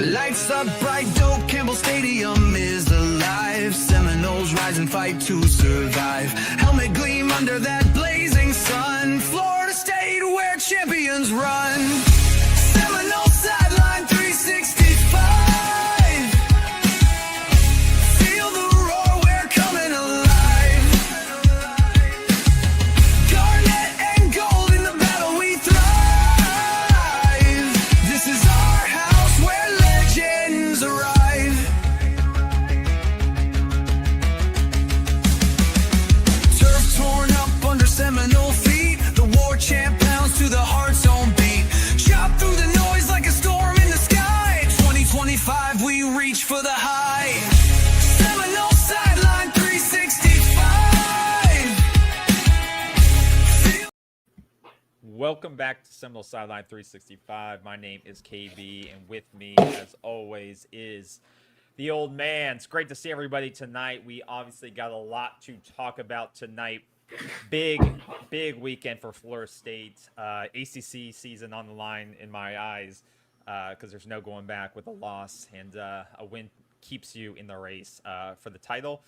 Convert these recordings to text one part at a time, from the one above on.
Lights up bright, dope, Campbell Stadium is alive. Seminoles rise and fight to survive. Helmet gleam under that blazing sun. Florida State where champions run. Seminole sideline 365. Feel the roar, we're coming alive. Garnet and gold in the battle we thrive. This is our house where legends arrive. Turf torn up under Seminole feet. The war chant pounds to the heart's own beat. Chop through the noise like a storm in the sky. 2025, we reach for the high. Seminole sideline 365. Welcome back to Seminole Sideline 365. My name is KB, and with me, as always, is the old man. It's great to see everybody tonight. We obviously got a lot to talk about tonight. Big weekend for Florida State. ACC season on the line in my eyes because there's no going back with a loss, and a win keeps you in the race for the title.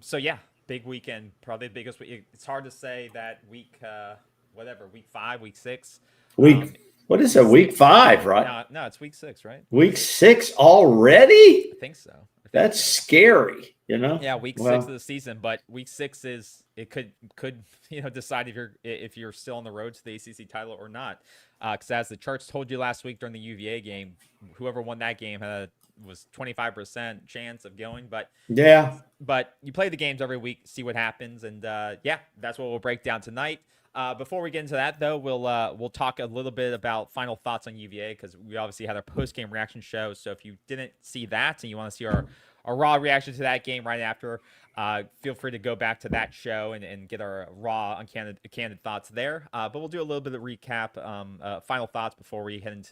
So, yeah, big weekend. Probably the biggest week. It's hard to say that week 5, week 6. What is it? Week 5, right? No, it's week 6, right? Week 6 already? I think so. That's scary, you know? Yeah, week 6 of the season, but week 6 is it could decide if you're still on the road to the ACC title or not. Because as the charts told you last week during the UVA game, whoever won that game was 25% chance of going. But yeah, but you play the games every week, see what happens, and that's what we'll break down tonight. Before we get into that, though, we'll talk a little bit about final thoughts on UVA because we obviously had our post-game reaction show. So if you didn't see that and you want to see our raw reaction to that game right after, feel free to go back to that show and get our raw, candid thoughts there. But we'll do a little bit of recap, final thoughts before we head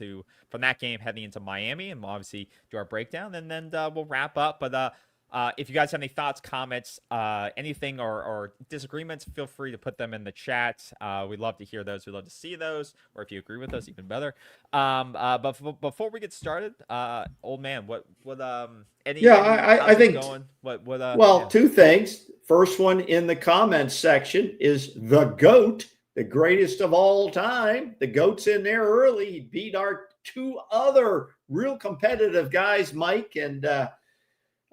from that game heading into Miami, and we'll obviously do our breakdown, and then we'll wrap up. But if you guys have any thoughts, comments, anything, or disagreements, feel free to put them in the chat. We'd love to hear those. We'd love to see those. Or if you agree with us, even better. But before we get started, old man, I think going? Two things. First one in the comments section is the GOAT, the greatest of all time. The GOAT's in there early. He beat our 2 other real competitive guys, Mike and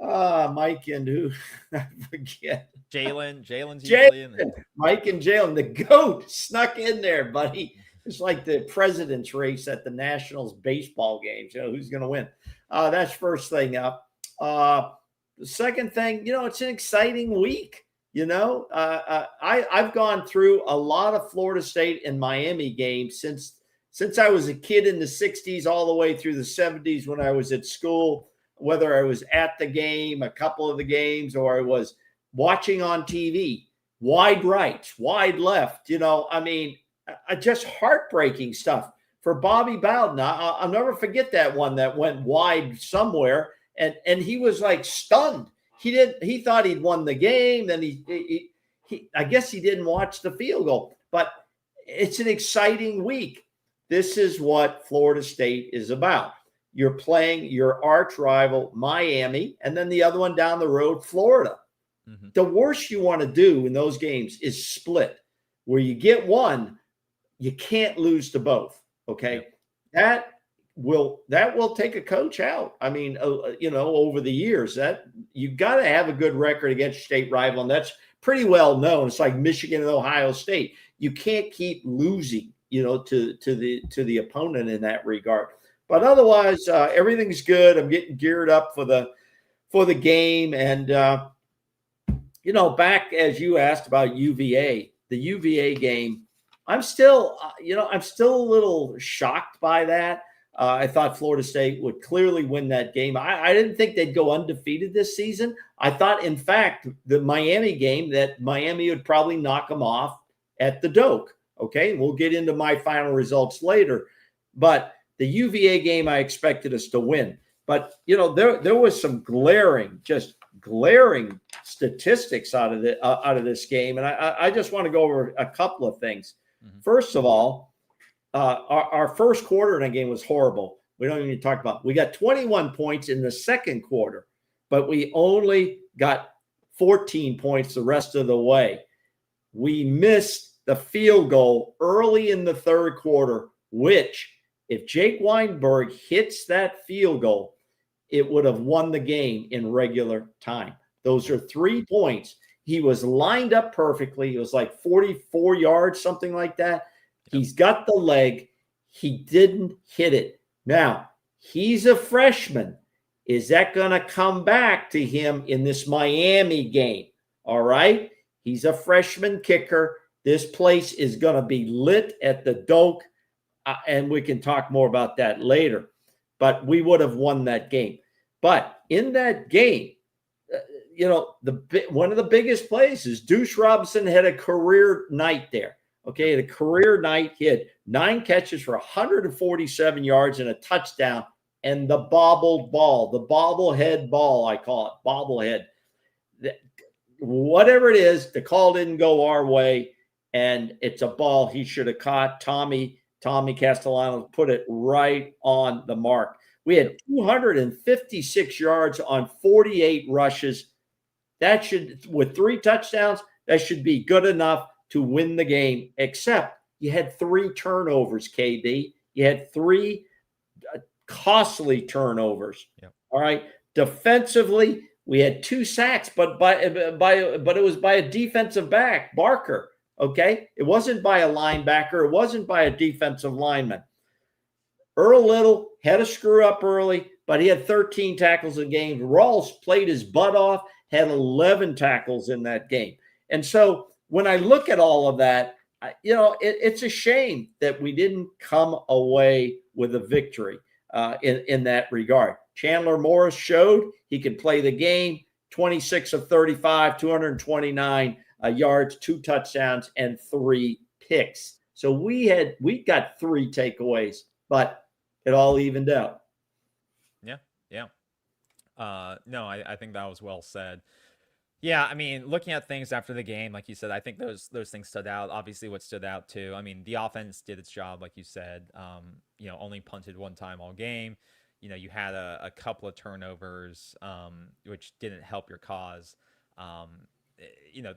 who I forget. Jalen's usually in there. Mike and Jalen, the GOAT snuck in there, buddy. It's like the president's race at the Nationals baseball games. You know, who's going to win? That's first thing up. The second thing, it's an exciting week. I've gone through a lot of Florida State and Miami games since I was a kid in the 60s all the way through the 70s when I was at school. Whether I was at the game, a couple of the games, or I was watching on TV, wide right, wide left, just heartbreaking stuff for Bobby Bowden. I'll never forget that one that went wide somewhere, and he was like stunned. He thought he'd won the game. Then he I guess he didn't watch the field goal, but it's an exciting week. This is what Florida State is about. You're playing your arch rival, Miami, and then the other one down the road, Florida. Mm-hmm. The worst you want to do in those games is split, where you get one, you can't lose to both. Okay. Yep. That will take a coach out. I mean, over the years that you've got to have a good record against your state rival. And that's pretty well known. It's like Michigan and Ohio State. You can't keep losing, to the opponent in that regard. But otherwise, everything's good. I'm getting geared up for the game. And, back as you asked about UVA, the UVA game, I'm still a little shocked by that. I thought Florida State would clearly win that game. I didn't think they'd go undefeated this season. I thought, in fact, the Miami game that Miami would probably knock them off at the Doak. Okay, we'll get into my final results later. But the UVA game, I expected us to win. But, there was some glaring statistics out of this game. And I just want to go over a couple of things. Mm-hmm. First of all, our first quarter in that game was horrible. We don't even talk about. We got 21 points in the second quarter, but we only got 14 points the rest of the way. We missed the field goal early in the third quarter, which if Jake Weinberg hits that field goal, it would have won the game in regular time. Those are 3 points. He was lined up perfectly. It was like 44 yards, something like that. He's got the leg. He didn't hit it. Now, he's a freshman. Is that going to come back to him in this Miami game? All right. He's a freshman kicker. This place is going to be lit at the Doak, and we can talk more about that later. But we would have won that game. But in that game, one of the biggest plays is Deuce Robinson had a career night there. Okay, a career night. He had 9 catches for 147 yards and a touchdown. And the bobbled ball, the bobblehead ball, I call it, bobblehead. Whatever it is, the call didn't go our way, and it's a ball he should have caught. Tommy Castellano put it right on the mark. We had 256 yards on 48 rushes. That should, with 3 touchdowns, that should be good enough to win the game, except you had 3 turnovers, KB. You had 3 costly turnovers. Yep. All right. Defensively, we had 2 sacks, but it was by a defensive back, Barker. Okay. It wasn't by a linebacker. It wasn't by a defensive lineman. Earl Little had a screw up early, but he had 13 tackles a game. Rawls played his butt off, had 11 tackles in that game. And so when I look at all of that, it's a shame that we didn't come away with a victory in that regard. Chandler Morris showed he could play the game, 26 of 35, 229 yards, 2 touchdowns, and 3 picks. So we got 3 takeaways, but it all evened out. Yeah. No, I think that was well said. Yeah, I mean, looking at things after the game, like you said, I think those things stood out. Obviously, what stood out too, I mean, the offense did its job, like you said. Only punted 1 time all game. You had a couple of turnovers, which didn't help your cause.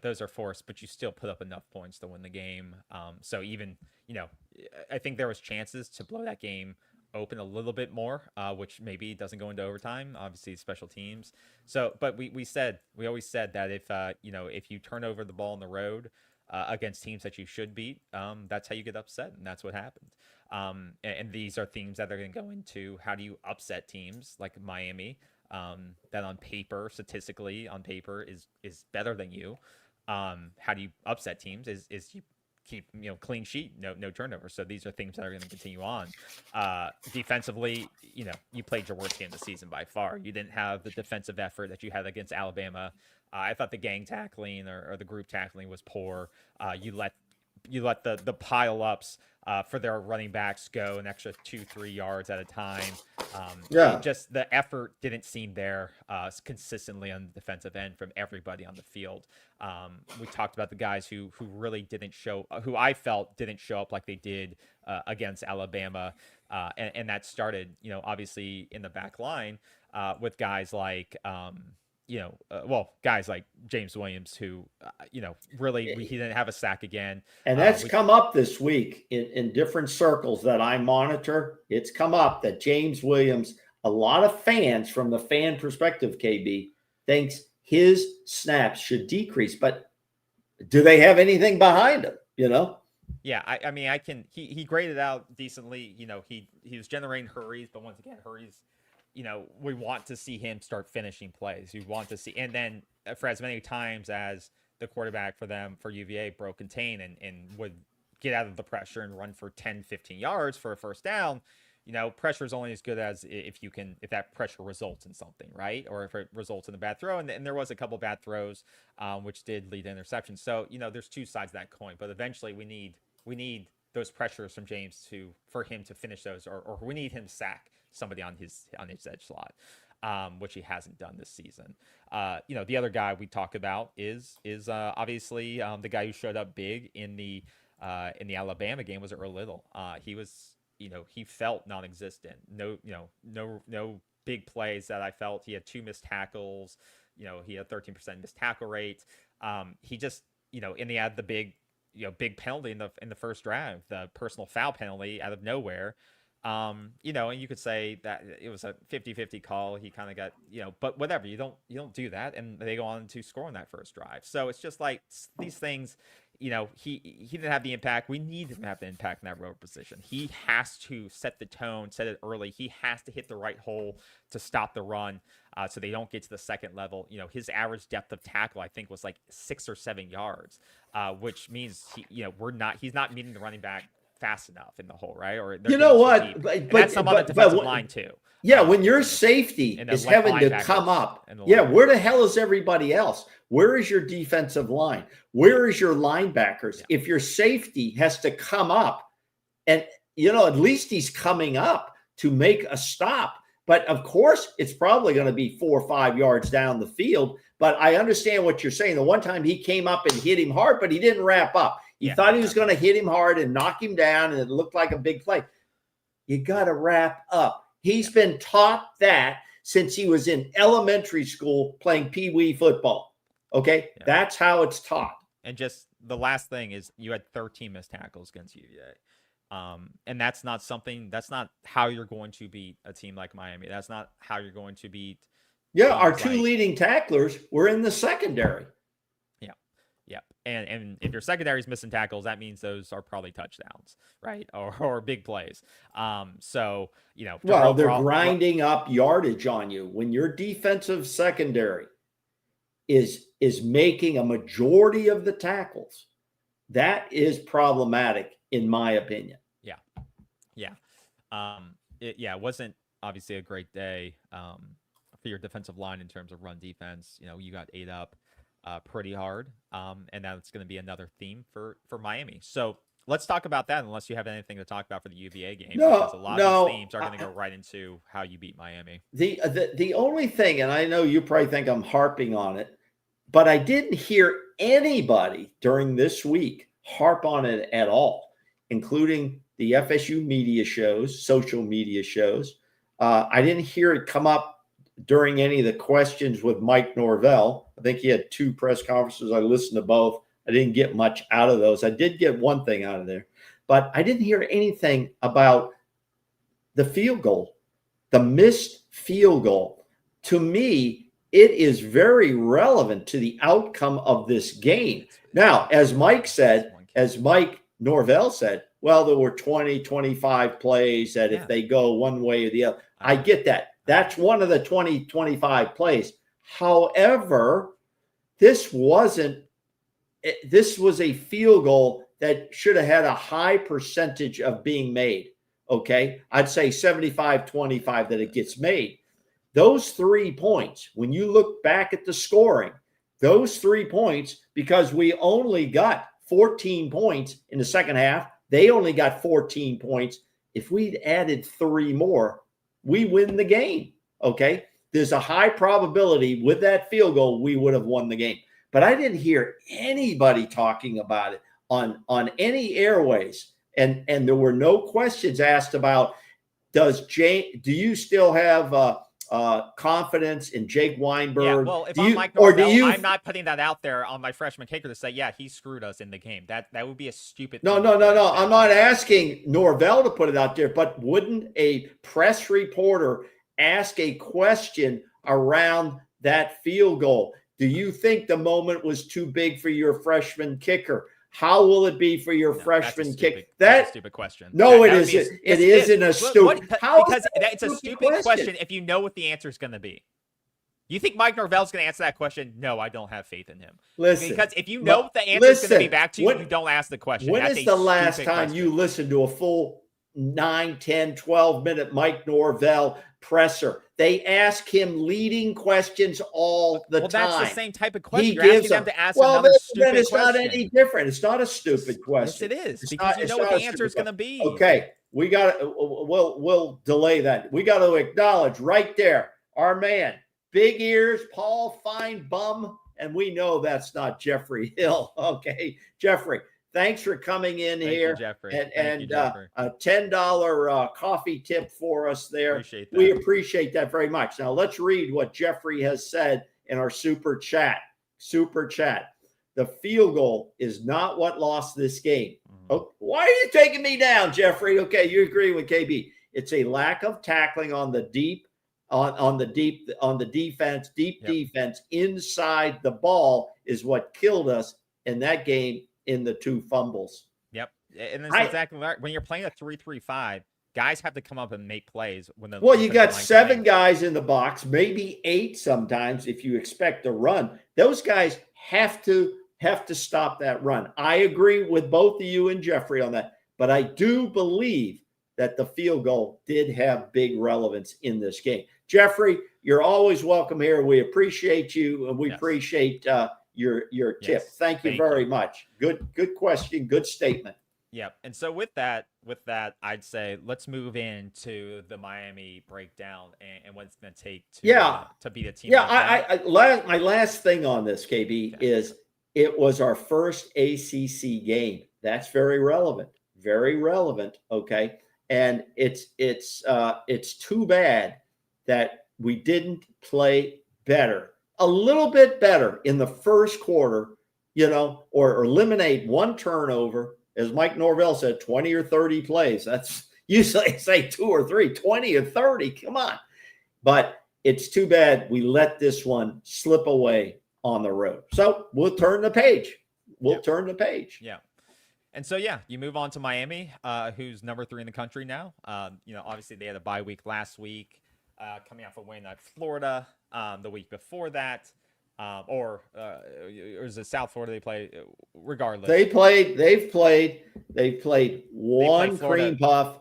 Those are forced, but you still put up enough points to win the game. So even, I think there was chances to blow that game open a little bit more, which maybe doesn't go into overtime, obviously special teams. So, but we always said that if you turn over the ball on the road against teams that you should beat, that's how you get upset. And that's what happened. And these are themes that are going to go into how do you upset teams like Miami, that on paper, statistically on paper is better than you. How do you upset teams is you keep clean sheet, no turnover. So these are things that are going to continue on. Defensively, you played your worst game of the season by far. You didn't have the defensive effort that you had against Alabama. I thought the gang tackling or the group tackling was poor. You let the pile ups for their running backs go an extra 2-3 yards at a time. Just the effort didn't seem there consistently on the defensive end from everybody on the field. We talked about the guys who really didn't show, who I felt didn't show up like they did against Alabama, and that started obviously in the back line with guys like guys like James Williams, who, really, he didn't have a sack again. And that's come up this week in different circles that I monitor. It's come up that James Williams, a lot of fans from the fan perspective, KB, thinks his snaps should decrease. But do they have anything behind him, Yeah, I mean, he graded out decently. He was generating hurries, but once again, hurries, we want to see him start finishing plays. We want to see, and then for as many times as the quarterback for UVA broke contain and would get out of the pressure and run for 10, 15 yards for a first down, pressure is only as good as if that pressure results in something, right? Or if it results in a bad throw. And there was a couple bad throws, which did lead to interceptions. So, there's 2 sides of that coin, but eventually we need those pressures from James for him to finish those, or we need him to sack somebody on his edge slot, which he hasn't done this season. The other guy we talk about is obviously the guy who showed up big in the Alabama game was Earl Little. He was he felt non-existent. No, no big plays that I felt. He had 2 missed tackles. He had 13% missed tackle rate. He just, and he had the big penalty in the first drive, the personal foul penalty out of nowhere. And you could say that it was a 50-50 call. He kind of got, but whatever, you don't do that. And they go on to score on that first drive. So it's just like these things, he didn't have the impact. We need him to have the impact in that road position. He has to set the tone, set it early. He has to hit the right hole to stop the run, so they don't get to the second level. His average depth of tackle, I think, was like 6 or 7 yards, which means he's not meeting the running back fast enough in the hole, right? Or you know what? But that's some on the defensive line too. Yeah, when your safety is having to come up, where the hell is everybody else? Where is your defensive line? Where is your linebackers? Yeah. If your safety has to come up, and at least he's coming up to make a stop. But of course, it's probably going to be 4 or 5 yards down the field. But I understand what you're saying. The one time he came up and hit him hard, but he didn't wrap up. He thought he was going to hit him hard and knock him down, and it looked like a big play. You got to wrap up. He's been taught that since he was in elementary school playing peewee football. Okay? Yeah. That's how it's taught. And just the last thing is you had 13 missed tackles against UVA. And that's not how you're going to beat a team like Miami. That's not how you're going to beat. Yeah, our 2 leading tacklers were in the secondary. Yeah. And if your secondary is missing tackles, that means those are probably touchdowns, right? Or big plays. So, they're grinding up yardage on you. When your defensive secondary is making a majority of the tackles, that is problematic, in my opinion. Yeah. It wasn't obviously a great day for your defensive line in terms of run defense. You got ate up pretty hard, and that's going to be another theme for Miami. So let's talk about that, unless you have anything to talk about for the UVA game. Because a lot of these themes are going to go right into how you beat Miami. The only thing, and I know you probably think I'm harping on it, but I didn't hear anybody during this week harp on it at all, including the FSU media shows, social media shows. I didn't hear it come up during any of the questions with Mike Norvell. I think he had 2 press conferences. I listened to both. I didn't get much out of those. I did get one thing out of there, but I didn't hear anything about the field goal, the missed field goal. To me, it is very relevant to the outcome of this game. Now, as Mike Norvell said, well, there were 20, 25 plays that if they go one way or the other. I get that. That's one of the 20, 25 plays. However, this was a field goal that should have had a high percentage of being made. Okay. I'd say 75-25 that it gets made. Those 3 points, when you look back at the scoring, those 3 points, because we only got 14 points in the second half, they only got 14 points. If we'd added 3 more, we win the game. Okay. There's a high probability with that field goal, we would have won the game. But I didn't hear anybody talking about it on any airways. And there were no questions asked about, do you still have confidence in Jake Weinberg? Yeah, well, if I'm Mike Norvell, I'm not putting that out there on my freshman kicker to say, yeah, he screwed us in the game. That would be a stupid No. I'm not asking Norvell to put it out there, but wouldn't a press reporter ask a question around that field goal? Do you think the moment was too big for your freshman kicker? How will it be for your freshman kick? That's a stupid question. No, it isn't. It isn't a stupid. Because it's a stupid question if you know what the answer is going to be. You think Mike Norvell's going to answer that question? No, I don't have faith in him. Listen, because if you know what the answer is going to be back to you, you don't ask the question. When is the last time you listened to a full 9, 10, 12-minute Mike Norvell presser? They ask him leading questions all the time. Well, that's the same type of question. You're asking them to ask another stupid question. It's not any different. It's not a stupid question. Yes, it is. Because you know what the answer is going to be. Okay. We'll delay that. We got to acknowledge right there, our man, big ears, Paul Fine Bum, and we know that's not Jeffrey Hill. Okay. Jeffrey, thanks for coming in here. You, Jeffrey. And Jeffrey. A $10 coffee tip for us there. Appreciate that. We appreciate that very much. Now let's read what Jeffrey has said in our super chat. Super chat. The field goal is not what lost this game. Oh, why are you taking me down, Jeffrey? Okay, you agree with KB. It's a lack of tackling on the deep, on the defense, defense inside the ball is what killed us in that game in the 2 fumbles. Yep. And that's exactly right. When you're playing a 3-3-5, guys have to come up and make plays when the you got 7 guys in the box, maybe 8 sometimes if you expect a run. Those guys have to stop that run. I agree with both of you and Jeffrey on that, but I do believe that the field goal did have big relevance in this game. Jeffrey, you're always welcome here. We appreciate you, and we appreciate your tip. Thank you very much. Good question. Good statement. Yep. And so with that, I'd say let's move into the Miami breakdown and what it's going to take to beat a team. Yeah. My last thing on this, KB, is it was our first ACC game. That's very relevant. Very relevant. Okay. And it's too bad that we didn't play better, a little bit better in the first quarter, or eliminate 1 turnover. As Mike Norvell said, 20 or 30 plays. That's usually say 2 or 3, 20 or 30. Come on. But it's too bad we let this one slip away on the road. So we'll turn the page. Turn the page. Yeah. And so, you move on to Miami, who's number 3 in the country now. Obviously they had a bye week last week, coming off a win at Florida the week before that. Or is it South Florida they play? Regardless, they've played one cream puff,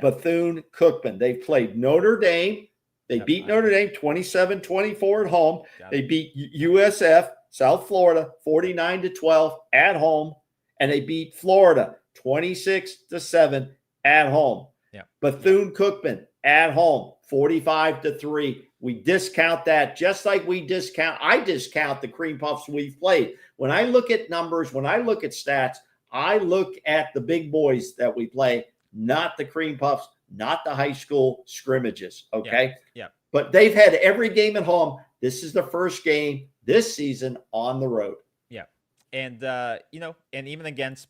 Bethune-Cookman. They've played Notre Dame. They beat Notre Dame 27-24 at home. They beat USF, South Florida, 49-12 at home. And they beat Florida 26-7 at home. Bethune-Cookman at home, 45-3. We discount that just like I discount the cream puffs we've played. When I look at numbers, when I look at stats, I look at the big boys that we play, not the cream puffs, not the high school scrimmages. Okay. Yeah. But they've had every game at home. This is the first game this season on the road. Yeah. And, and even against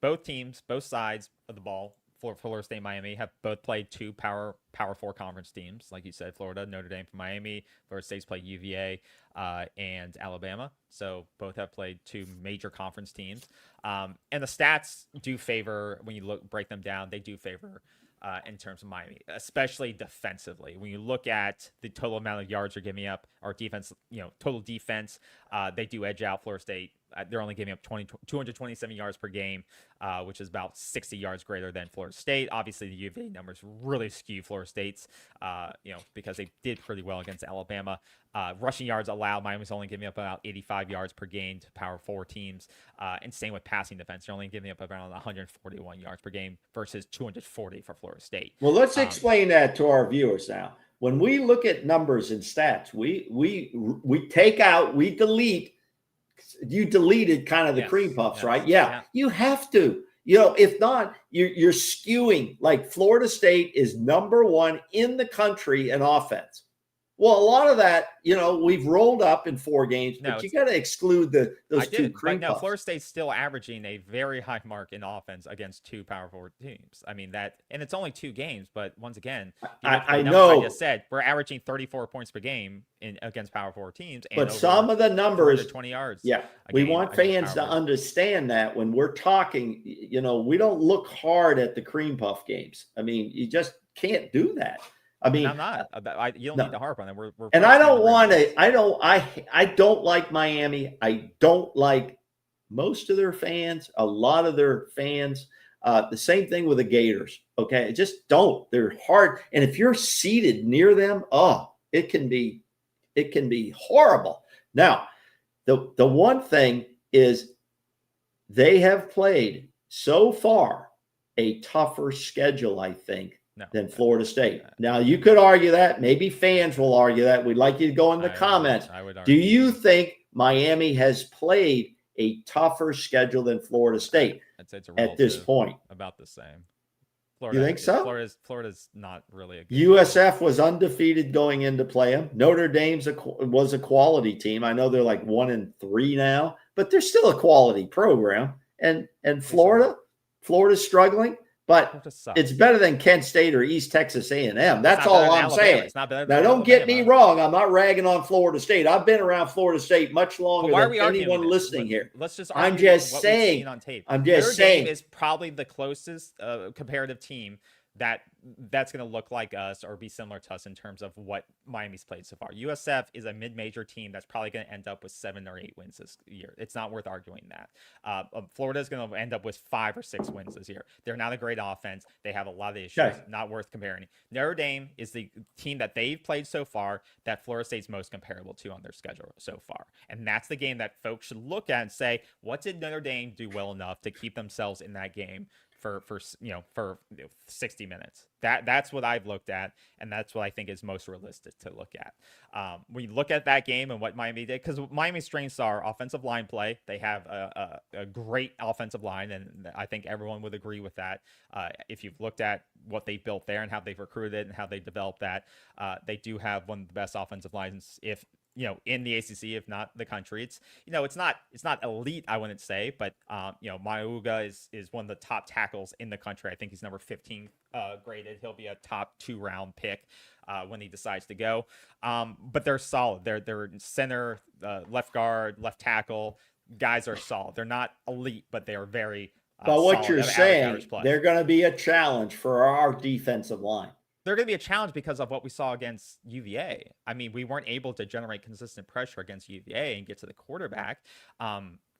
both teams, both sides of the ball, Florida State, Miami have both played 2 Power 4 conference teams. Like you said, Florida, Notre Dame from Miami. Florida State's played UVA and Alabama. So both have played 2 major conference teams. And the stats do favor, when you break them down, they do favor in terms of Miami, especially defensively. When you look at the total amount of yards they're giving up, our defense, total defense, they do edge out Florida State. They're only giving up 227 yards per game, which is about 60 yards greater than Florida State. Obviously, the UVA numbers really skew Florida State's, because they did pretty well against Alabama. Rushing yards allowed. Miami's only giving up about 85 yards per game to Power 4 teams. And same with passing defense. They're only giving up around 141 yards per game versus 240 for Florida State. Well, let's explain that to our viewers now. When we look at numbers and stats, we take out, we delete. You deleted kind of the cream puffs, right? Yeah, you have to. If not, you're skewing. Like Florida State is number 1 in the country in offense. Well, a lot of that, we've rolled up in 4 games, but you got to exclude those 2 cream puffs. Florida State's still averaging a very high mark in offense against 2 Power 4 teams. I mean and it's only 2 games, but once again, I know. I just said we're averaging 34 points per game against Power 4 teams. But some of the numbers, 20 yards. Yeah, we want fans to understand that when we're talking, we don't look hard at the cream puff games. I mean, you just can't do that. I mean, I'm not. You don't need to harp on it. We're and I don't want to. I don't like Miami. I don't like most of their fans. A lot of their fans. The same thing with the Gators. Okay, I just don't. They're hard, and if you're seated near them, it can be horrible. Now, the one thing is they have played so far a tougher schedule, I think, than Florida State. Now, you could argue that. Maybe fans will argue that. We'd like you to go in the comments. Do you think Miami has played a tougher schedule than Florida State I'd say it's at this point. about the same. You think so? Florida's not really a good USF was undefeated going into play them. Notre Dame's was a quality team. I know they're like 1-3 now, but they're still a quality program. And Florida's struggling, but it's better than Kent State or East Texas A&M. That's all I'm saying. It's not better now, don't get me wrong. I'm not ragging on Florida State. I've been around Florida State much longer than anyone listening here. Let's just I'm just saying. On tape. I'm just saying. Notre Dame is probably the closest comparative team that's going to look like us or be similar to us in terms of what Miami's played so far. USF is a mid-major team that's probably going to end up with 7 or 8 wins this year. It's not worth arguing that. Florida is going to end up with 5 or 6 wins this year. They're not a great offense. They have a lot of issues. Okay. Not worth comparing. Notre Dame is the team that they've played so far that Florida State's most comparable to on their schedule so far. And that's the game that folks should look at and say, what did Notre Dame do well enough to keep themselves in that game for 60 minutes? That's what I've looked at, and that's what I think is most realistic to look at. When you look at that game and what Miami did, because Miami's strengths are offensive line play. They have a great offensive line, and I think everyone would agree with that. If you've looked at what they built there and how they've recruited and how they developed that, they do have one of the best offensive lines, if in the ACC, if not the country. It's not elite, I wouldn't say, but Mauga is one of the top tackles in the country. I think he's number 15 graded. He'll be a top 2-round pick when he decides to go. But they're solid. They're center, left guard, left tackle. Guys are solid. They're not elite, but they are very. But what you're saying, they're going to be a challenge for our defensive line. They're going to be a challenge because of what we saw against UVA. I mean, we weren't able to generate consistent pressure against UVA and get to the quarterback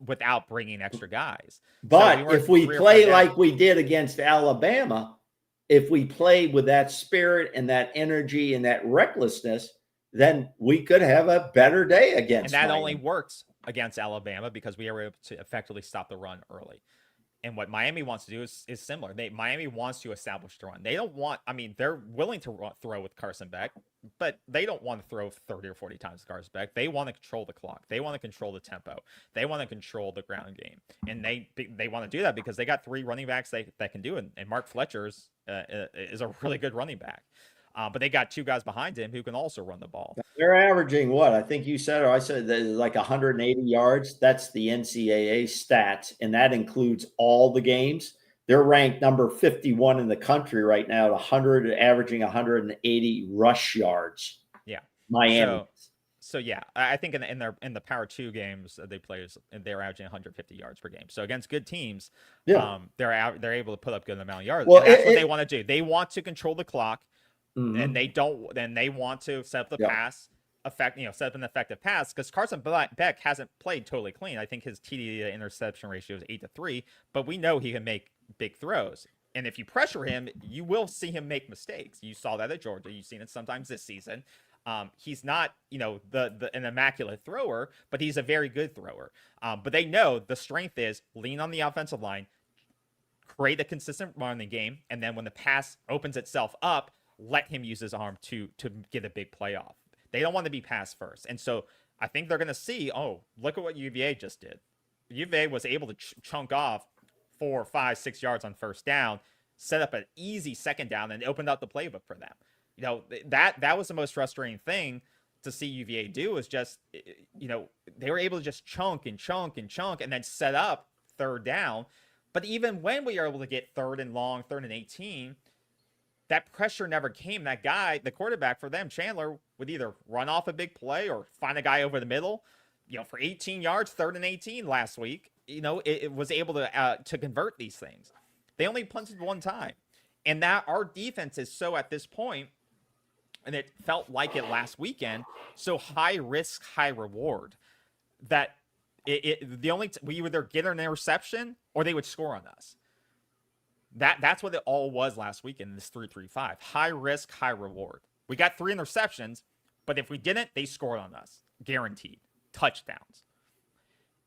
without bringing extra guys. But if we play like we did against Alabama, if we play with that spirit and that energy and that recklessness, then we could have a better day against And that Miami. only works against Alabama because we were able to effectively stop the run early. And what Miami wants to do is similar. Miami wants to establish the run. They don't want, they're willing to throw with Carson Beck, but they don't want to throw 30 or 40 times with Carson Beck. They want to control the clock. They want to control the tempo. They want to control the ground game. And they want to do that because they got 3 running backs that can do it. And Mark Fletcher is a really good running back. But they got 2 guys behind him who can also run the ball. They're averaging what? I think you said, or I said, like 180 yards. That's the NCAA stats, and that includes all the games. They're ranked number 51 in the country right now at 100, averaging 180 rush yards. Yeah, Miami. So yeah, I think in the Power 2 games they play, they're averaging 150 yards per game. So against good teams, they're able to put up good amount of yards. Well, that's what they want to do. They want to control the clock. Mm-hmm. And they want to set up the pass, set up an effective pass, because Carson Beck hasn't played totally clean. I think his TD to interception ratio is 8-3, but we know he can make big throws. And if you pressure him, you will see him make mistakes. You saw that at Georgia. You've seen it sometimes this season. He's not, an immaculate thrower, but he's a very good thrower. But they know the strength is lean on the offensive line, create a consistent run in the game, and then when the pass opens itself up, let him use his arm to get a big play off. They don't want to be pass first. And so I think they're going to see, look at what UVA just did. UVA was able to chunk off 4, 5, 6 yards on first down, set up an easy second down, and opened up the playbook for them. That was the most frustrating thing to see UVA do, is just, they were able to just chunk and chunk and chunk and then set up third down. But even when we were able to get 3rd and long, 3rd and 18, that pressure never came. That guy, the quarterback for them, Chandler, would either run off a big play or find a guy over the middle. For 18 yards, 3rd and 18 last week, it was able to convert these things. They only punted one time. And that our defense is so, at this point, and it felt like it last weekend, so high risk, high reward, that we either get an interception or they would score on us. That's what it all was last weekend, this 3-3-5. High risk, high reward. We got 3 interceptions, but if we didn't, they scored on us. Guaranteed. Touchdowns.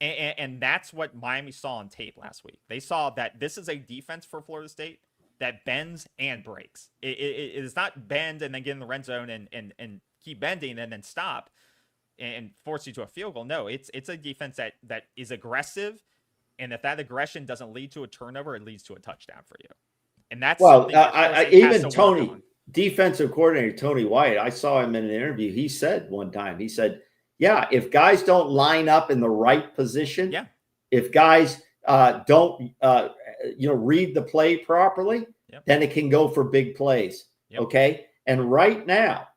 And that's what Miami saw on tape last week. They saw that this is a defense for Florida State that bends and breaks. It is not bend and then get in the red zone and keep bending and then stop. and force you to a field goal. No, it's a defense that is aggressive, and if that aggression doesn't lead to a turnover, it leads to a touchdown for you. And that's something that Florida State has even to work Tony, on. defensive coordinator Tony White, I saw him in an interview. He said one time, he said, yeah, if guys don't line up in the right position, Yeah. if guys don't read the play properly, Yep. then it can go for big plays. Yep. Okay. And right now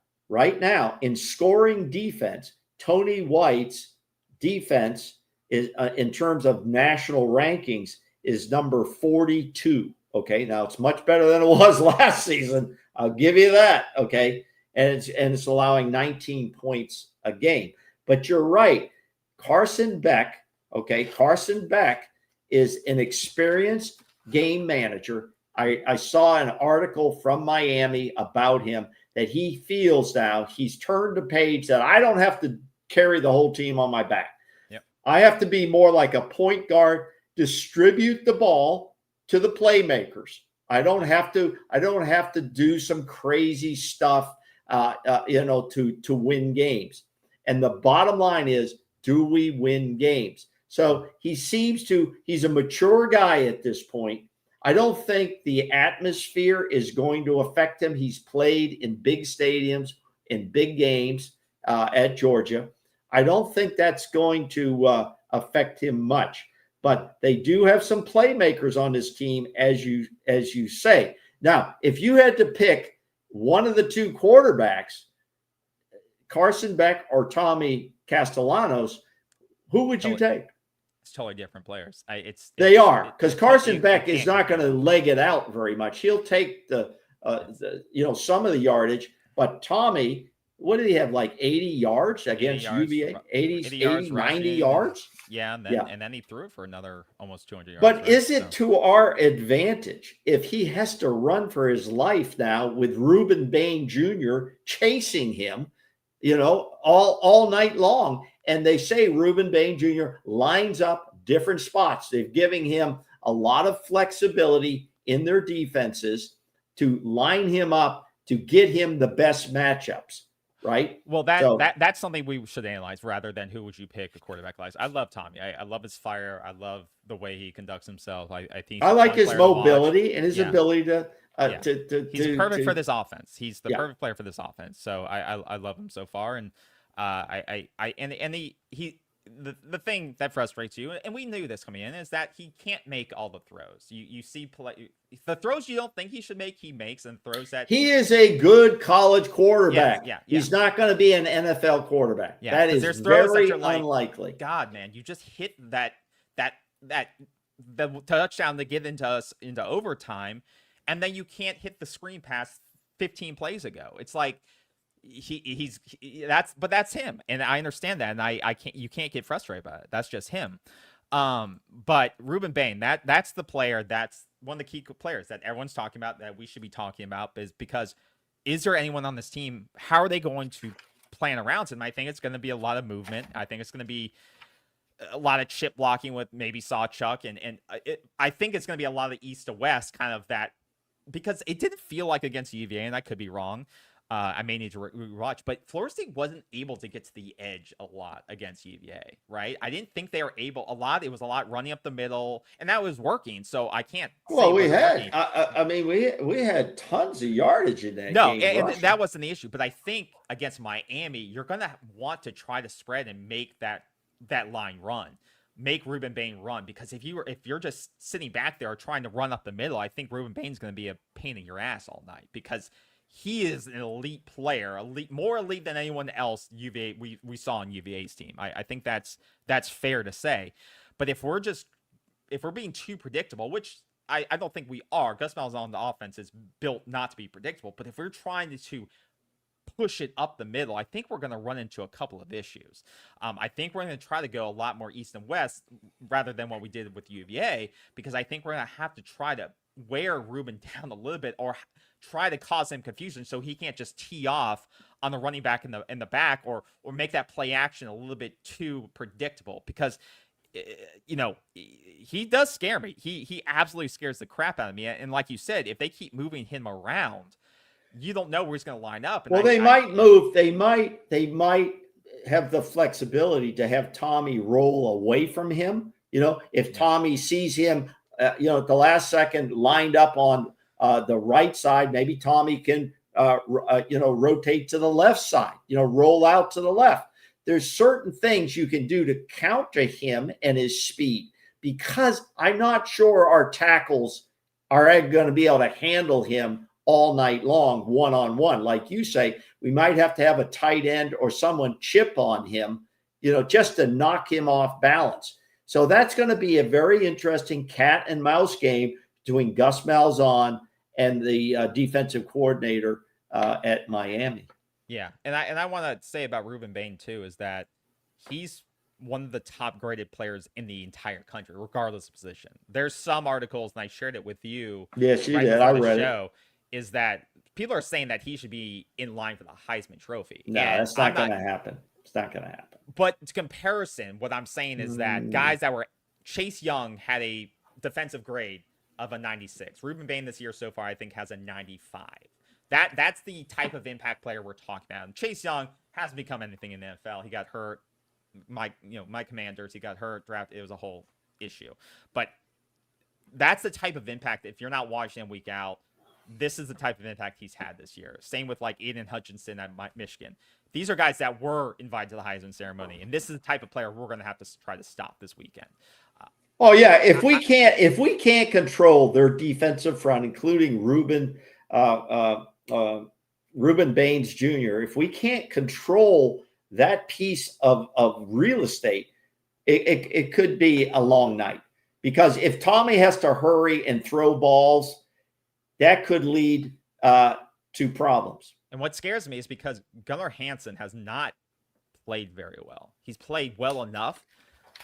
in scoring defense, Tony White's defense is in terms of national rankings is number 42. Okay. Now it's much better than it was last season. I'll give you that. Okay. And it's allowing 19 points a game. But you're right. Carson Beck is an experienced game manager. I saw an article from Miami about him that he feels now he's turned a page that I don't have to carry the whole team on my back. Yep. I have to be more like a point guard, distribute the ball to the playmakers. I don't have to do some crazy stuff, to win games. And the bottom line is, do we win games? So he's a mature guy at this point. I don't think the atmosphere is going to affect him. He's played in big stadiums, in big games at Georgia. I don't think that's going to affect him much. But they do have some playmakers on this team, as you say. Now, if you had to pick one of the two quarterbacks, Carson Beck or Tommy Castellanos, who would you take? It's totally different players. They are, because Carson Beck is not going to leg it out very much. He'll take the some of the yardage, but Tommy, what did he have, like 80 yards against UVA? 80 90 yards? Yeah, and then he threw it for another almost 200 yards. But is it to our advantage if he has to run for his life now with Reuben Bain Jr. chasing him, all night long? And they say Reuben Bain Jr. lines up different spots. They're giving him a lot of flexibility in their defenses to line him up to get him the best matchups. Right. Well, that's something we should analyze rather than who would you pick a quarterback like. I love Tommy. I love his fire. I love the way he conducts himself. I think I like his mobility and his ability to. He's perfect for this offense. He's the perfect player for this offense. So I love him so far, and the thing that frustrates you, and we knew this coming in, is that he can't make all the throws. You see the throws you don't think he should make, he makes, and throws that he is a good college quarterback. Yeah. He's not going to be an NFL quarterback. Yeah, that is there's throws very that you're unlikely. God, man, you just hit the touchdown to get into overtime, and then you can't hit the screen pass 15 plays ago. It's like that's him, and I understand that, and you can't get frustrated by it. That's just him. But Reuben Bain, that's the player, that's one of the key players that everyone's talking about, that we should be talking about, is because is there anyone on this team? How are they going to plan around him? I think it's going to be a lot of movement. I think it's going to be a lot of chip blocking with maybe Sawchuk, and I think it's going to be a lot of east to west, kind of that, because it didn't feel like against UVA, and I could be wrong. I may need to rewatch, but Florida State wasn't able to get to the edge a lot against UVA, right? I didn't think they were able a lot. It was a lot running up the middle, and that was working. So I can't. Well, we had. We had tons of yardage in that game. No, and that wasn't the issue. But I think against Miami, you're gonna want to try to spread and make that line run. Make Reuben Bain run, because if you're just sitting back there trying to run up the middle, I think Reuben Bain's going to be a pain in your ass all night, because he is an elite player, more elite than anyone else UVA we saw on UVA's team. I think that's fair to say. But if we're being too predictable, which I don't think we are, Gus Malzahn, the offense is built not to be predictable. But if we're trying to push it up the middle, I think we're going to run into a couple of issues. I think we're going to try to go a lot more east and west rather than what we did with UVA, because I think we're going to have to try to wear Reuben down a little bit, or try to cause him confusion so he can't just tee off on the running back in the back, or make that play action a little bit too predictable, because he does scare me. He absolutely scares the crap out of me. And like you said, if they keep moving him around, you don't know where he's going to line up. And they might move. They might have the flexibility to have Tommy roll away from him. If Tommy sees him, at the last second lined up on the right side, maybe Tommy can, rotate to the left side, roll out to the left. There's certain things you can do to counter him and his speed, because I'm not sure our tackles are going to be able to handle him all night long, one-on-one. Like you say, we might have to have a tight end or someone chip on him, just to knock him off balance. So that's going to be a very interesting cat and mouse game between Gus Malzahn and the defensive coordinator at Miami. Yeah, and I want to say about Ruben Bain too is that he's one of the top graded players in the entire country, regardless of position. There's some articles, and I shared it with you. Yes, you did. I read it. Is that people are saying that he should be in line for the Heisman Trophy. No, that's not going to happen. It's not going to happen. But to comparison, what I'm saying is that guys that were Chase Young had a defensive grade of a 96. Ruben Bain this year so far, I think, has a 95. That's the type of impact player we're talking about. And Chase Young hasn't become anything in the NFL. He got hurt. My Commanders, he got hurt, drafted. It was a whole issue. But that's the type of impact. If you're not watching him week out, this is the type of impact he's had this year. Same with like Aiden Hutchinson at Michigan. These are guys that were invited to the Heisman ceremony, and this is the type of player we're going to have to try to stop this weekend. Oh yeah, if we can't control their defensive front, including Ruben Baines Jr., if we can't control that piece of real estate, it could be a long night. Because if Tommy has to hurry and throw balls, that could lead to problems. And what scares me is because Gunnar Hansen has not played very well. He's played well enough.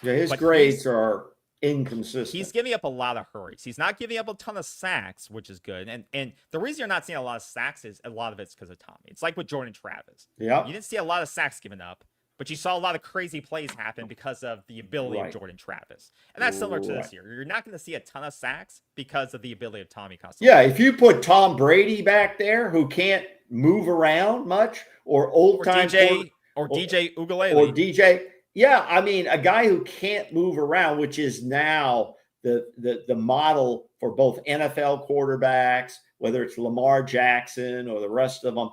Yeah, his grades are inconsistent. He's giving up a lot of hurries. He's not giving up a ton of sacks, which is good. And the reason you're not seeing a lot of sacks is a lot of it's because of Tommy. It's like with Jordan Travis. Yeah. You didn't see a lot of sacks given up, but you saw a lot of crazy plays happen because of the ability of Jordan Travis. And that's similar to this year. You're not going to see a ton of sacks because of the ability of Tommy Costello. Yeah, if you put Tom Brady back there who can't move around much, or DJ Ugalele. Or DJ. Yeah, I mean, a guy who can't move around, which is now the model for both NFL quarterbacks, whether it's Lamar Jackson or the rest of them.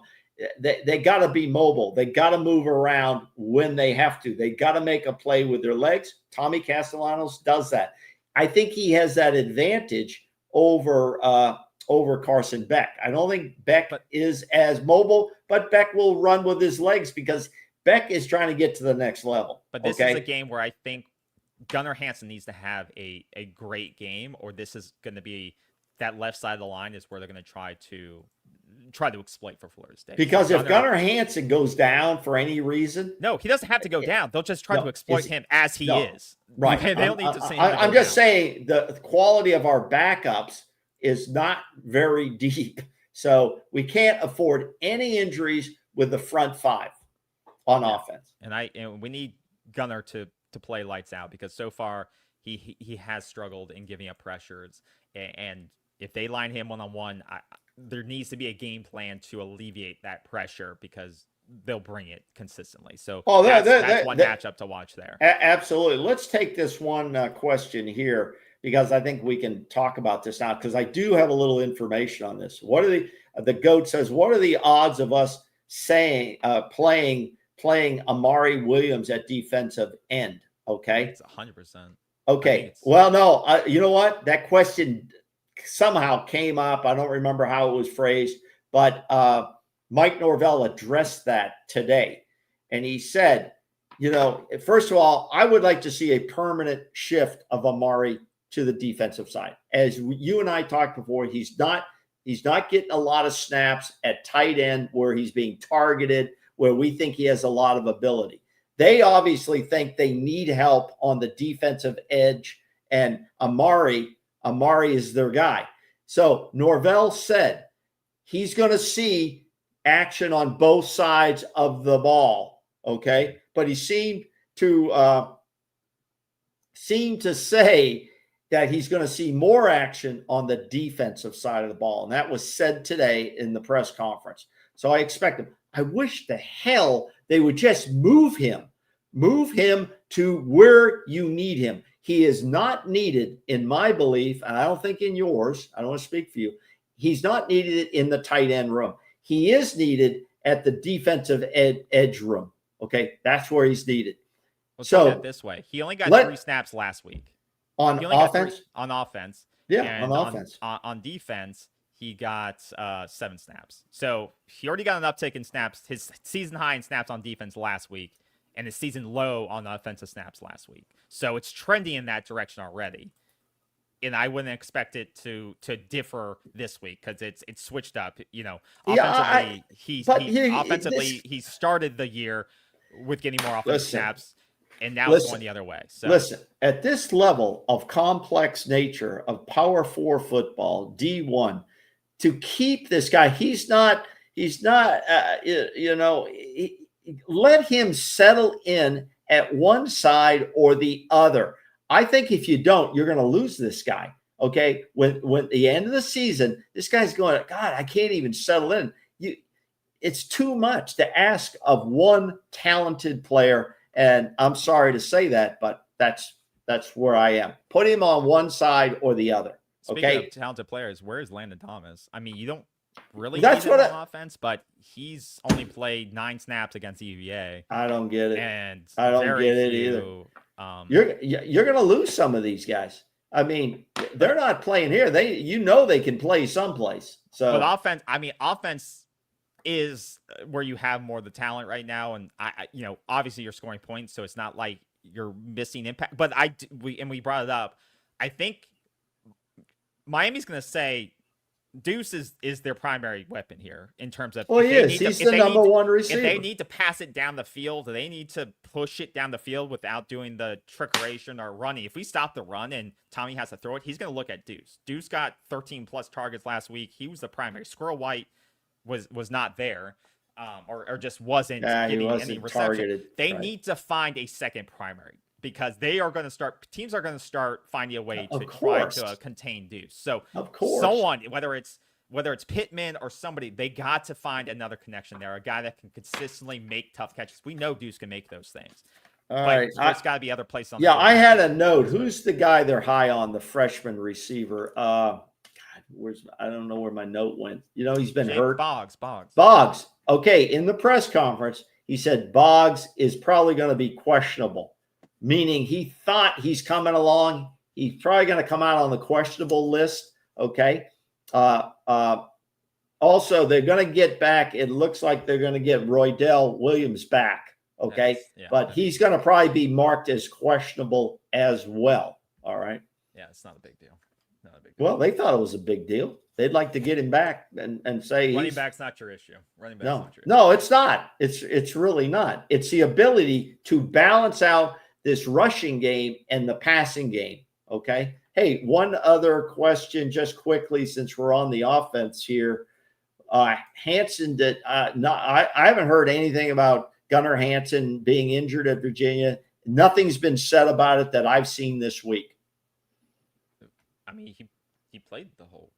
They got to be mobile. They got to move around when they have to. They got to make a play with their legs. Tommy Castellanos does that. I think he has that advantage over Carson Beck. I don't think Beck is as mobile, but Beck will run with his legs because Beck is trying to get to the next level. But this is a game where I think Gunnar Hansen needs to have a great game, or this is going to be that left side of the line is where they're going to try to exploit for Florida State. Because if Gunnar Hansen goes down for any reason, no, he doesn't have to go down. They'll just try to exploit him as he is. Right. They don't need to say. I'm just saying the quality of our backups is not very deep, so we can't afford any injuries with the front five on offense. And we need Gunnar to play lights out, because so far he has struggled in giving up pressures, and if they line him one-on-one, there needs to be a game plan to alleviate that pressure, because they'll bring it consistently. So that's one matchup to watch there. Absolutely. Let's take this one question here, because I think we can talk about this now, because I do have a little information on this. What are the GOAT says, what are the odds of us playing Amari Williams at defensive end? Okay. It's 100%. Okay. Well, no, you know what? That question somehow came up. I don't remember how it was phrased, but Mike Norvell addressed that today. And he said, first of all, I would like to see a permanent shift of Amari to the defensive side. As you and I talked before, he's not getting a lot of snaps at tight end where he's being targeted, where we think he has a lot of ability. They obviously think they need help on the defensive edge, and Amari is their guy. So Norvell said he's going to see action on both sides of the ball, okay? But he seemed to say that he's going to see more action on the defensive side of the ball, and that was said today in the press conference. So I expect him. I wish the hell they would just move him to where you need him. He is not needed, in my belief, and I don't think in yours. I don't want to speak for you. He's not needed in the tight end room. He is needed at the defensive edge room. Okay, that's where he's needed. Let's so look at it this way: he only got 3 snaps last week on offense. On offense, yeah, and on offense. On defense, he got 7 snaps. So he already got an uptick in snaps. His season high in snaps on defense last week, and his season low on offensive snaps last week. So it's trending in that direction already. And I wouldn't expect it to differ this week because it's switched up. You know, offensively, he started the year with getting more offensive snaps, and now it's going the other way. So listen, at this level of complex nature of Power 4 football, D1, to keep this guy, he's not. Let him settle in at one side or the other. I think if you don't, you're going to lose this guy. Okay. When the end of the season, this guy's going, God, I can't even settle in. It's too much to ask of one talented player. And I'm sorry to say that, but that's where I am. Put him on one side or the other. Speaking of talented players, where is Landon Thomas? I mean, you don't really need him on offense, but he's only played 9 snaps against UVA. I don't get it. And I don't get it either. You're going to lose some of these guys. I mean, they're not playing here. They can play someplace. So, but offense is where you have more of the talent right now, and obviously you're scoring points, so it's not like you're missing impact. But we brought it up. I think Miami's going to say Deuce is their primary weapon here in terms of. Well, he's the number one receiver. If they need to pass it down the field, they need to push it down the field without doing the trickeration or running. If we stop the run and Tommy has to throw it, he's going to look at Deuce. Deuce got 13 plus targets last week. He was the primary. Squirrel White was not there, or just wasn't getting any reception. Targeted. They need to find a second primary, because teams are going to start finding a way to try to contain Deuce. So someone, whether it's Pittman or somebody, they got to find another connection there, a guy that can consistently make tough catches. We know Deuce can make those things. All right. There's got to be other places on the field. I had a note. Who's the guy they're high on, the freshman receiver? I don't know where my note went. He's been hurt. Boggs. Okay, in the press conference, he said Boggs is probably going to be questionable. Meaning he thought he's coming along. He's probably going to come out on the questionable list. Okay. Also, they're going to get back. It looks like they're going to get Roydell Williams back. Okay. But he's going to probably be marked as questionable as well. All right. Yeah, it's not a big deal. Well, they thought it was a big deal. They'd like to get him back and say running back's not your issue. No, it's not. It's really not. It's the ability to balance out this rushing game and the passing game. Okay. Hey, one other question just quickly, since we're on the offense here. Hansen I haven't heard anything about Gunnar Hansen being injured at Virginia. Nothing's been said about it that I've seen this week. I mean, he played the whole.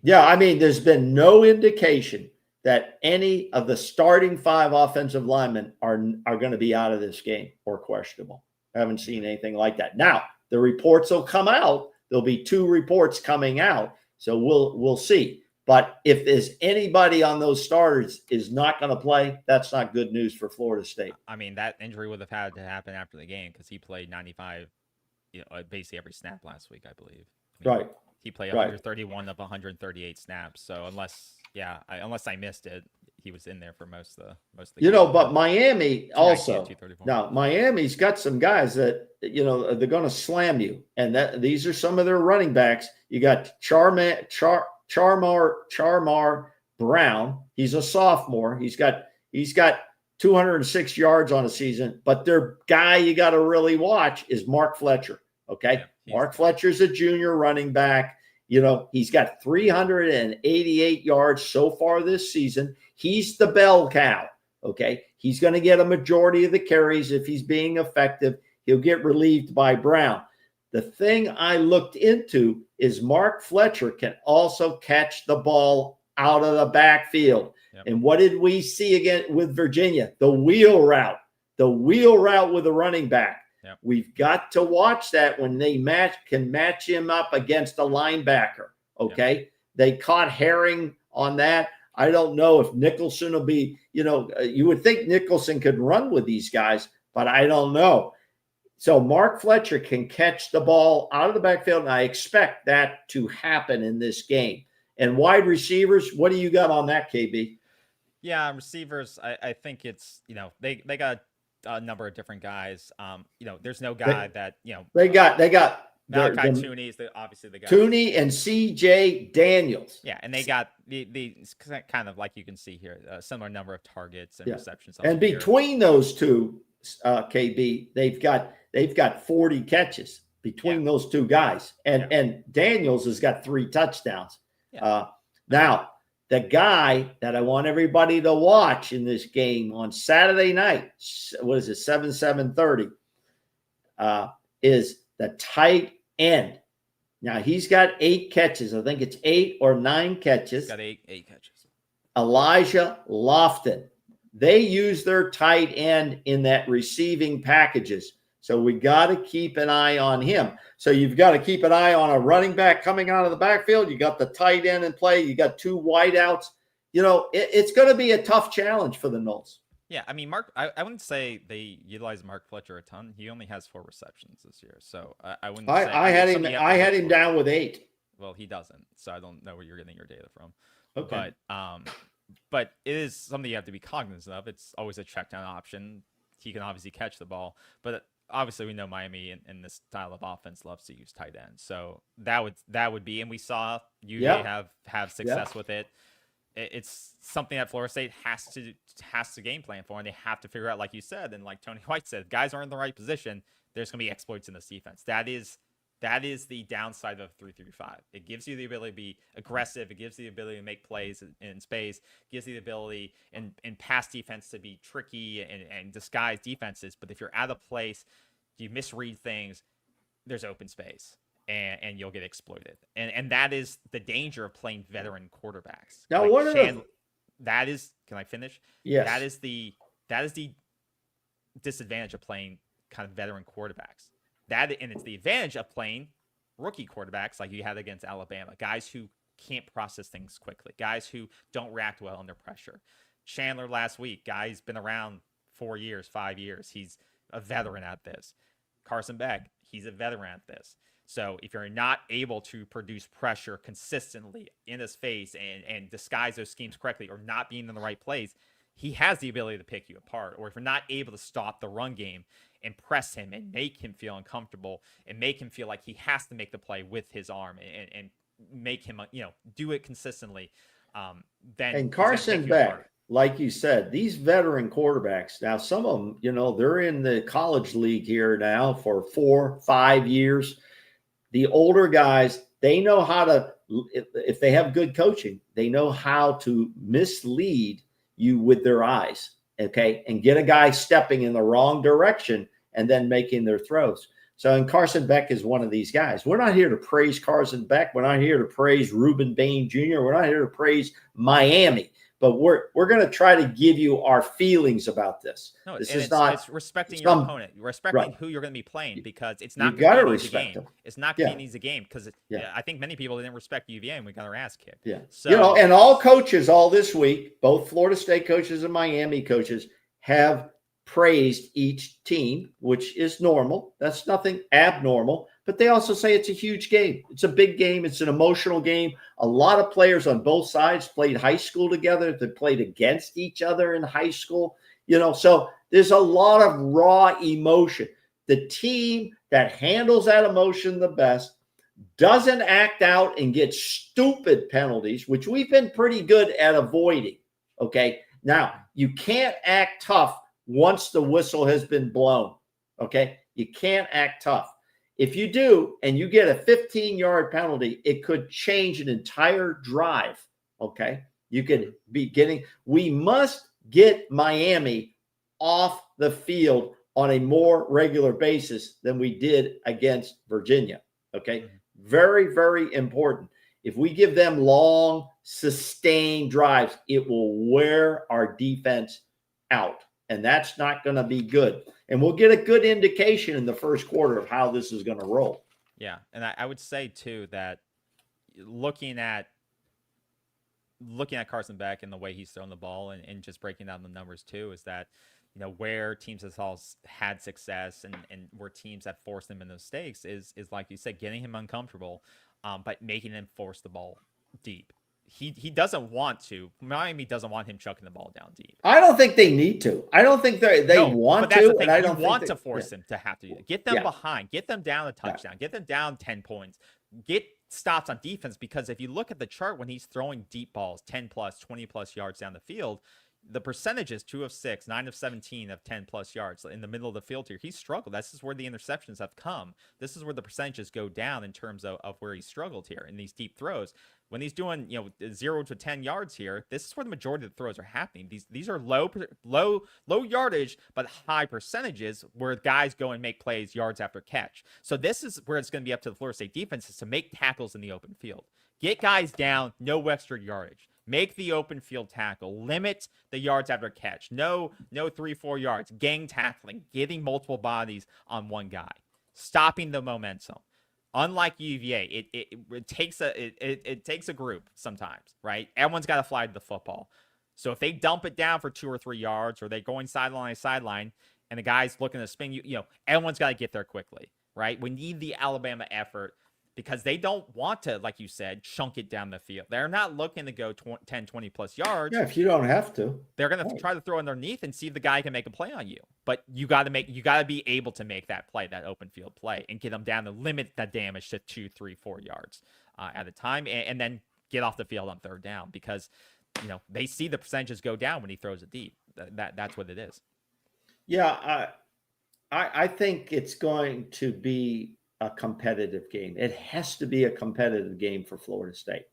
There's been no indication that any of the starting 5 offensive linemen are going to be out of this game or questionable. I haven't seen anything like that. Now, the reports will come out. There'll be 2 reports coming out, so we'll see. But if there's anybody on those starters is not going to play, that's not good news for Florida State. I mean, that injury would have had to happen after the game because he played 95, basically every snap last week, I believe. Right. He played 131 of 138 snaps. So unless I missed it, he was in there for most of the game. But Miami also. Now, Miami's got some guys that they're going to slam you, and these are some of their running backs. You got Charmar Brown. He's a sophomore. He's got 206 yards on a season, but their guy you got to really watch is Mark Fletcher. Okay. Yeah, Mark Fletcher's a junior running back. He's got 388 yards so far this season. He's the bell cow. Okay. He's going to get a majority of the carries. If he's being effective, he'll get relieved by Brown. The thing I looked into is Mark Fletcher can also catch the ball out of the backfield. Yep. And what did we see again with Virginia? The wheel route with the running back. Yep. We've got to watch that when they can match him up against a linebacker. Okay. Yep. They caught Herring on that. I don't know if Nicholson will be, you would think Nicholson could run with these guys, but I don't know. So Mark Fletcher can catch the ball out of the backfield, and I expect that to happen in this game. And wide receivers, what do you got on that, KB? Yeah, receivers, I think it's, they got a number of different guys. There's no guy they got Malachi Tooney is obviously the guy. Tooney and C.J. Daniels. Yeah, and they got the kind of like you can see here, a similar number of targets and receptions. And between those two, KB, they've got 40 catches between those two guys, and Daniels has got 3 touchdowns. Yeah. Now, the guy that I want everybody to watch in this game on Saturday night, what is it, 7:30, is the tight end. Now, he's got 8 catches. I think it's 8 or 9 catches. He's got 8 catches. Elijah Lofton. They use their tight end in that receiving packages. So we got to keep an eye on him. So you've got to keep an eye on a running back coming out of the backfield. You got the tight end in play. You got 2 wideouts. It's going to be a tough challenge for the Noles. Yeah, I mean, Mark, I wouldn't say they utilize Mark Fletcher a ton. He only has 4 receptions this year, so I wouldn't. I had him down with 8. Well, he doesn't, so I don't know where you're getting your data from. Okay, but it is something you have to be cognizant of. It's always a check down option. He can obviously catch the ball, but obviously we know Miami in this style of offense loves to use tight ends. So that would be, and we saw UVA have success with it. It's something that Florida State has to game plan for, and they have to figure out, like you said, and like Tony White said, guys aren't in the right position. There's going to be exploits in this defense. That is the downside of 3-3-5. It gives you the ability to be aggressive. It gives you the ability to make plays in space. It gives you the ability in pass defense to be tricky and disguise defenses. But if you're out of place, you misread things, there's open space. And you'll get exploited. And that is the danger of playing veteran quarterbacks. Now, that is, can I finish? Yes. That is the disadvantage of playing kind of veteran quarterbacks. And it's the advantage of playing rookie quarterbacks like you had against Alabama, guys who can't process things quickly, guys who don't react well under pressure. Chandler last week, guy's been around 4 years, 5 years. He's a veteran at this. Carson Beck, he's a veteran at this. So if you're not able to produce pressure consistently in his face and disguise those schemes correctly, or not being in the right place, he has the ability to pick you apart. Or if you're not able to stop the run game and press him and make him feel uncomfortable and make him feel like he has to make the play with his arm and make him, do it consistently, then. And Carson Beck, like you said, these veteran quarterbacks, now some of them, they're in the college league here now for 4-5 years. The older guys, they know how to, if they have good coaching, they know how to mislead you with their eyes, okay, and get a guy stepping in the wrong direction and then making their throws. So, and Carson Beck is one of these guys. We're not here to praise Carson Beck. We're not here to praise Reuben Bain Jr. We're not here to praise Miami. But we're going to try to give you our feelings about this. No, this is not. It's respecting your opponent. You're respecting who you're going to be playing, because it's not going to be an easy game. Them. It's not going to be an easy game because I think many people didn't respect UVA and we got our ass kicked. Yeah. So, and all coaches all this week, both Florida State coaches and Miami coaches, have praised each team, which is normal. That's nothing abnormal. But they also say it's a huge game. It's a big game. It's an emotional game. A lot of players on both sides played high school together. They played against each other in high school. So there's a lot of raw emotion. The team that handles that emotion the best doesn't act out and get stupid penalties, which we've been pretty good at avoiding. Okay. Now, you can't act tough once the whistle has been blown. Okay. You can't act tough. If you do, and you get a 15-yard penalty, it could change an entire drive, okay? You could be we must get Miami off the field on a more regular basis than we did against Virginia, okay? Very, very important. If we give them long, sustained drives, it will wear our defense out. And that's not going to be good. And we'll get a good indication in the first quarter of how this is going to roll. Yeah. And I would say, too, that looking at Carson Beck and the way he's thrown the ball and just breaking down the numbers, too, is that, where teams have had success and where teams have forced him in those mistakes is like you said, getting him uncomfortable, but making him force the ball deep. He doesn't want to. Miami doesn't want him chucking the ball down deep. I don't think they need to. I don't think they want but that's to. The thing. And I don't want think to force them to have to do that. Get them behind. Get them down a touchdown. Get them down 10 points. Get stops on defense, because if you look at the chart when he's throwing deep balls, 10 plus, 20 plus yards down the field, the percentage is 2 of 6, 9 of 17 of 10 plus yards in the middle of the field here. He's struggled. This is where the interceptions have come. This is where the percentages go down in terms of where he struggled here in these deep throws. When he's doing 0 to 10 yards here, this is where the majority of the throws are happening. These are low yardage but high percentages where guys go and make plays yards after catch. So this is where it's going to be up to the Florida State defense is to make tackles in the open field. Get guys down, no extra yardage. Make the open field tackle. Limit the yards after catch. No 3-4 yards. Gang tackling. Getting multiple bodies on one guy. Stopping the momentum. Unlike UVA, it takes a group sometimes, right? Everyone's got to fly to the football. So if they dump it down for 2 or 3 yards, or they going sideline to sideline, and the guy's looking to spin, everyone's got to get there quickly, right? We need the Alabama effort, because they don't want to, like you said, chunk it down the field. They're not looking to go 10, 20 plus yards. Yeah, if you don't have to. They're going to try to throw underneath and see if the guy can make a play on you. But you got to be able to make that play, that open field play, and get them down to limit that damage to 2, 3, 4 yards at a time, and then get off the field on third down, because they see the percentages go down when he throws it deep. That's what it is. Yeah, I think it's going to be a competitive game. It has to be a competitive game for Florida State.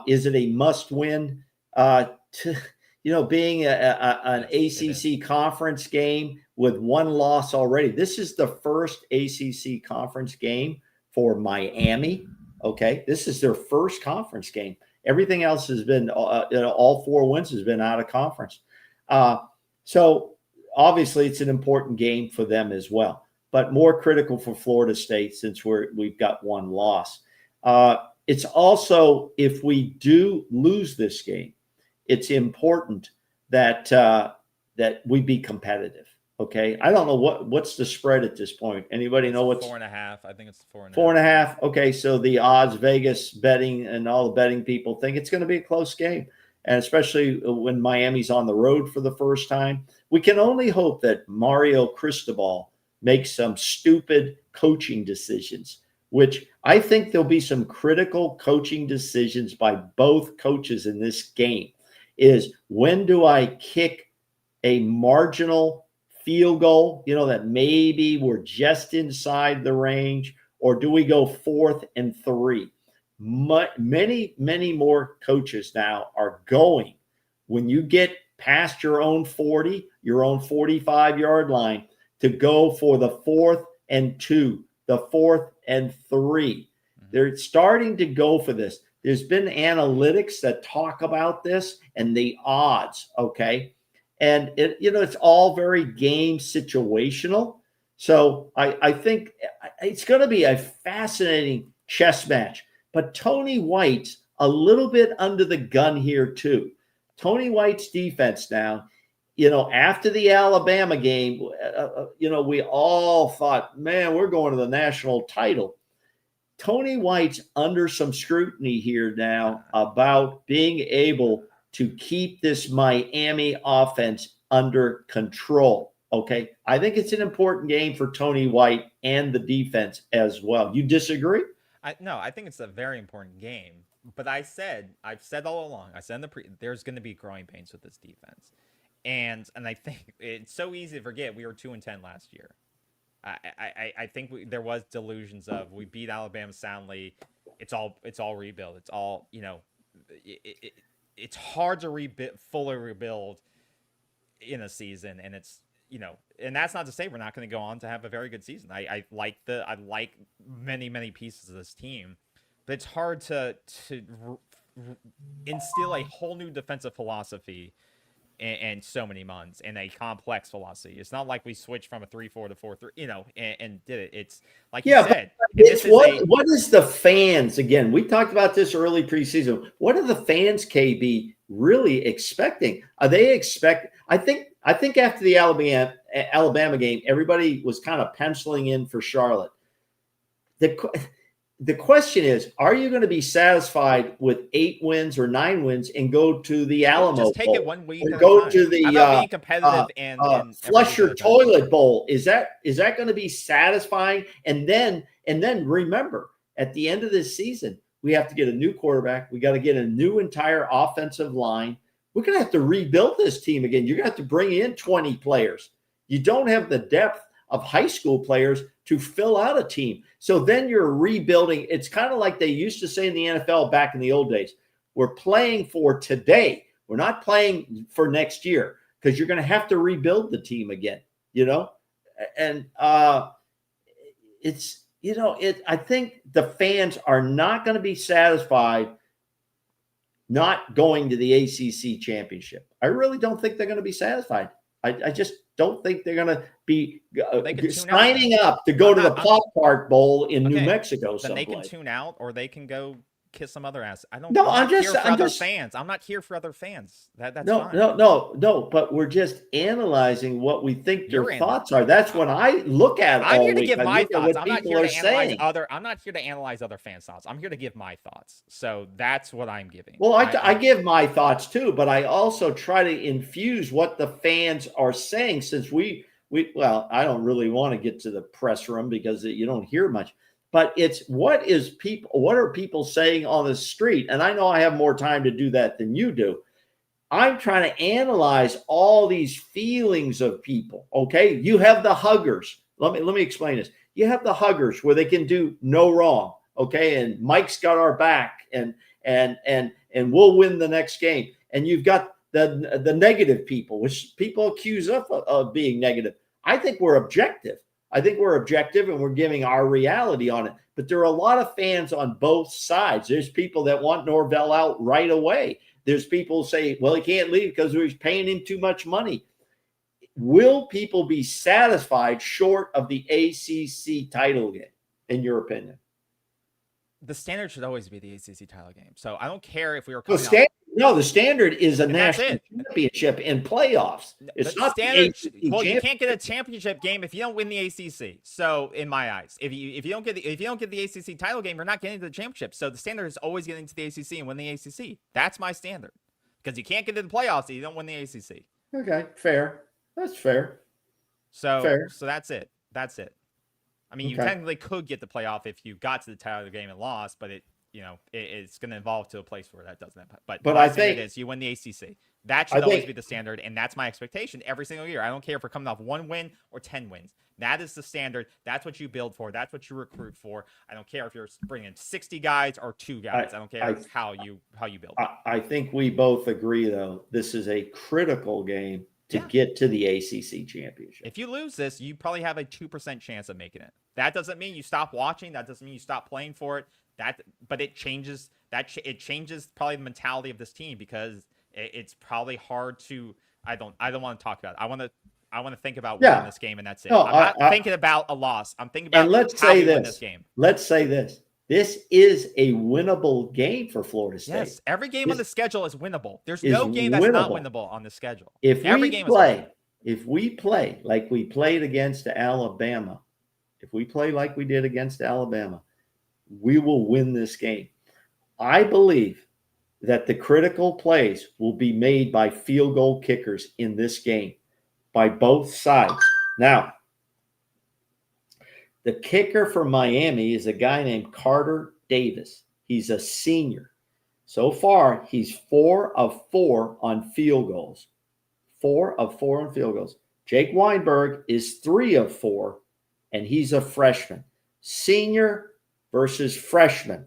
Is it a must-win? Being an ACC conference game with one loss already. This is the first ACC conference game for Miami. Okay, this is their first conference game. Everything else has been all 4 wins has been out of conference. So obviously, it's an important game for them as well, but more critical for Florida State since we've got one loss. It's also, if we do lose this game, it's important that that we be competitive. Okay, I don't know what's the spread at this point. Anybody know what's 4.5? I think it's 4.5. 4.5. Okay, so the odds, Vegas betting, and all the betting people think it's going to be a close game, and especially when Miami's on the road for the first time. We can only hope that Mario Cristobal makes some stupid coaching decisions, which I think there'll be some critical coaching decisions by both coaches in this game. Is when do I kick a marginal field goal, that maybe we're just inside the range, or do we go 4th and 3? Many more coaches now are going, when you get past your own 40, your own 45-yard line, to go for the 4th and 2, the 4th and 3. They're starting to go for this. There's been analytics that talk about this and the odds, okay? And it's all very game situational. So I think it's going to be a fascinating chess match. But Tony White's a little bit under the gun here too. Tony White's defense now, after the Alabama game, we all thought, man, we're going to the national title. Tony White's under some scrutiny here now about being able to keep this Miami offense under control. Okay. I think it's an important game for Tony White and the defense as well. You disagree? No, I think it's a very important game. But I've said all along, there's going to be growing pains with this defense. And I think it's so easy to forget we were 2-10 last year. I think there was delusions of we beat Alabama soundly. It's all rebuild. It's all, it's hard to fully rebuild in a season. And it's, and that's not to say we're not going to go on to have a very good season. I like many pieces of this team, but it's hard to instill a whole new defensive philosophy in so many months, and a complex philosophy. It's not like we switched from a 3-4 to 4-3, and did it. It's like you said. It's what is the fans, again, we talked about this early preseason. What are the fans, KB, really expecting? Are they I think after the Alabama game, everybody was kind of penciling in for Charlotte. The question is, are you going to be satisfied with 8 wins or 9 wins and go to the Alamo just take Bowl? it one week Or at go a time. to the I'm not being competitive and flush your toilet bowl. Is that going to be satisfying? And then remember, at the end of this season, we have to get a new quarterback. We got to get a new entire offensive line. We're going to have to rebuild this team again. You're going to have to bring in 20 players. You don't have the depth of high school players to fill out a team. So then you're rebuilding. It's kind of like they used to say in the NFL back in the old days. We're playing for today. We're not playing for next year, because you're going to have to rebuild the team again, And it's, I think the fans are not going to be satisfied not going to the ACC championship. I really don't think they're going to be satisfied. I just don't think they're going to be signing up to go to the Pop Tart Bowl in New Mexico. Then they can tune out, or they can go kiss some other ass. I'm not here for other fans. That's fine. No. But we're just analyzing what we think their thoughts are. That's what I look at. I'm here to give my thoughts. I'm not here to analyze other fans' thoughts. I'm here to give my thoughts. So that's what I'm giving. Well, I give my thoughts too, but I also try to infuse what the fans are saying, since well, I don't really want to get to the press room because you don't hear much. But it's what are people saying on the street? And I know I have more time to do that than you do. I'm trying to analyze all these feelings of people. Okay. You have the huggers. Let me explain this. You have the huggers where they can do no wrong. Okay. And Mike's got our back and we'll win the next game. And you've got the negative people, which people accuse us of being negative. I think we're objective. And we're giving our reality on it. But there are a lot of fans on both sides. There's people that want Norvell out right away. There's people who say, well, he can't leave because we're paying him too much money. Will people be satisfied short of the ACC title game, in your opinion? The standard should always be the ACC title game. So I don't care if we were coming the standard is a national championship in playoffs. It's not standard. Well, you can't get a championship game if you don't win the ACC. So in my eyes, if you don't get the ACC title game, you're not getting to the championship. So the standard is always getting to the ACC and win the ACC. That's my standard, because you can't get to the playoffs if you don't win the ACC. Okay, fair. That's fair. So that's it. I mean, you technically could get the playoff if you got to the title game and lost, but it's going to evolve to a place where that doesn't happen. But I think it is. You win the ACC. That should always be the standard, and that's my expectation every single year. I don't care if we're coming off 1 win or 10 wins. That is the standard. That's what you build for. That's what you recruit for. I don't care if you're bringing 60 guys or 2 guys. I don't care how you build. I think we both agree, though, this is a critical game to get to the ACC championship. If you lose this, you probably have a 2% chance of making it. That doesn't mean you stop watching. That doesn't mean you stop playing for it. But it changes it changes probably the mentality of this team, because it's probably hard to. I don't want to talk about it. I want to think about winning this game, and that's it. I'm not thinking about a loss. I'm thinking about how we win this game. Let's say this. This is a winnable game for Florida State. Yes, every game on the schedule is winnable. There's no game that's not winnable on the schedule. If we play like we played against Alabama, if we play like we did against Alabama, we will win this game. I believe that the critical plays will be made by field goal kickers in this game by both sides. Now, the kicker for Miami is a guy named Carter Davis. He's a senior. So far, he's 4 of 4 on field goals. 4 of 4 on field goals. Jake Weinberg is 3 of 4, and he's a freshman. Senior versus freshman.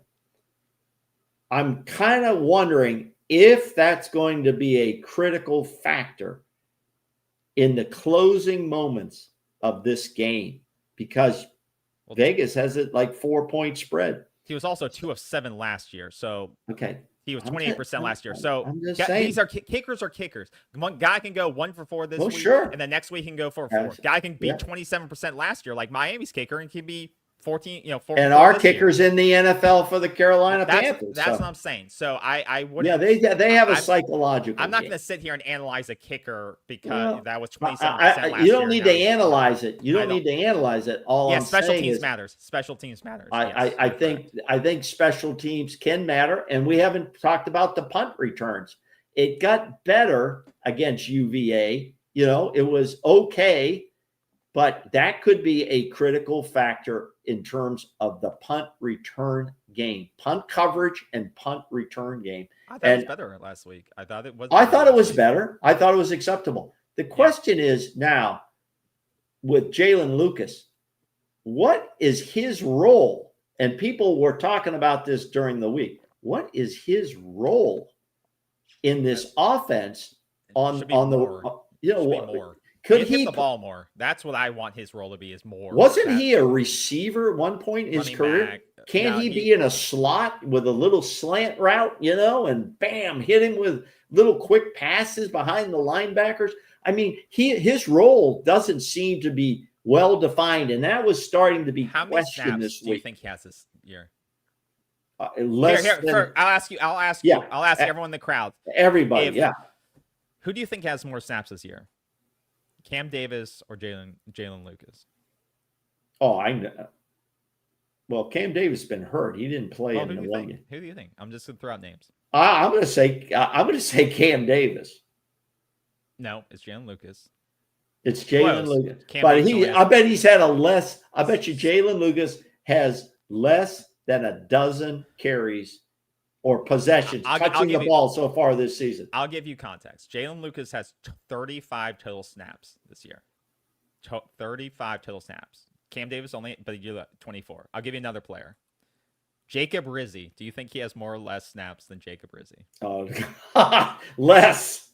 I'm kind of wondering if that's going to be a critical factor in the closing moments of this game, because Vegas has it like 4-point spread. He was also 2 of 7 last year. So Okay. he was 28% last year. So I'm just saying. these are kickers are kickers. One guy can go 1 for 4 this week, sure. and then next week he can go 4 for 4. Guy can beat Yeah. 27% last year, like Miami's kicker, and can be 14. 4 And for 4 our this year. kicker's in the NFL for the Carolina Panthers. That's what I'm saying. So I would. Yeah, they have a psychological. I'm not game. going to sit here and analyze a kicker because that was 27% last year. You don't need to analyze it. You don't need to analyze it. All I'm special saying teams is matters. Special teams matters. I think special teams can matter, and we haven't talked about the punt returns. It got better against UVA. It was okay, but that could be a critical factor in terms of the punt return game, punt coverage and punt return game. I thought it was better last week. I thought it was. Better. I thought it was acceptable. The question is now with Jalen Lucas, what is his role? And people were talking about this during the week. What is his role in this offense on more. Could he get the ball more? That's what I want his role to be, is more. Wasn't he a receiver at one point in his career? Back. Can't he be in a slot with a little slant route, and bam, hit him with little quick passes behind the linebackers? I mean, his role doesn't seem to be well defined, and that was starting to be questioned this week. Do you think he has this year? I'll ask you. I'll ask everyone in the crowd. Everybody, Who do you think has more snaps this year? Cam Davis or Jalen Lucas? Oh, I know. Well, Cam Davis has been hurt. He didn't play in the one game. Who do you think? I'm just going to throw out names. I'm going to say Cam Davis. No, it's Jalen Lucas. It's Jalen Lucas. But I bet he's had I bet you Jalen Lucas has less than a dozen carries or possessions touching the ball so far this season. I'll give you context. Jalen Lucas has 35 total snaps this year. 35 total snaps. Cam Davis but you're 24. I'll give you another player. Jacob Rizzi. Do you think he has more or less snaps than Jacob Rizzi? Oh, less.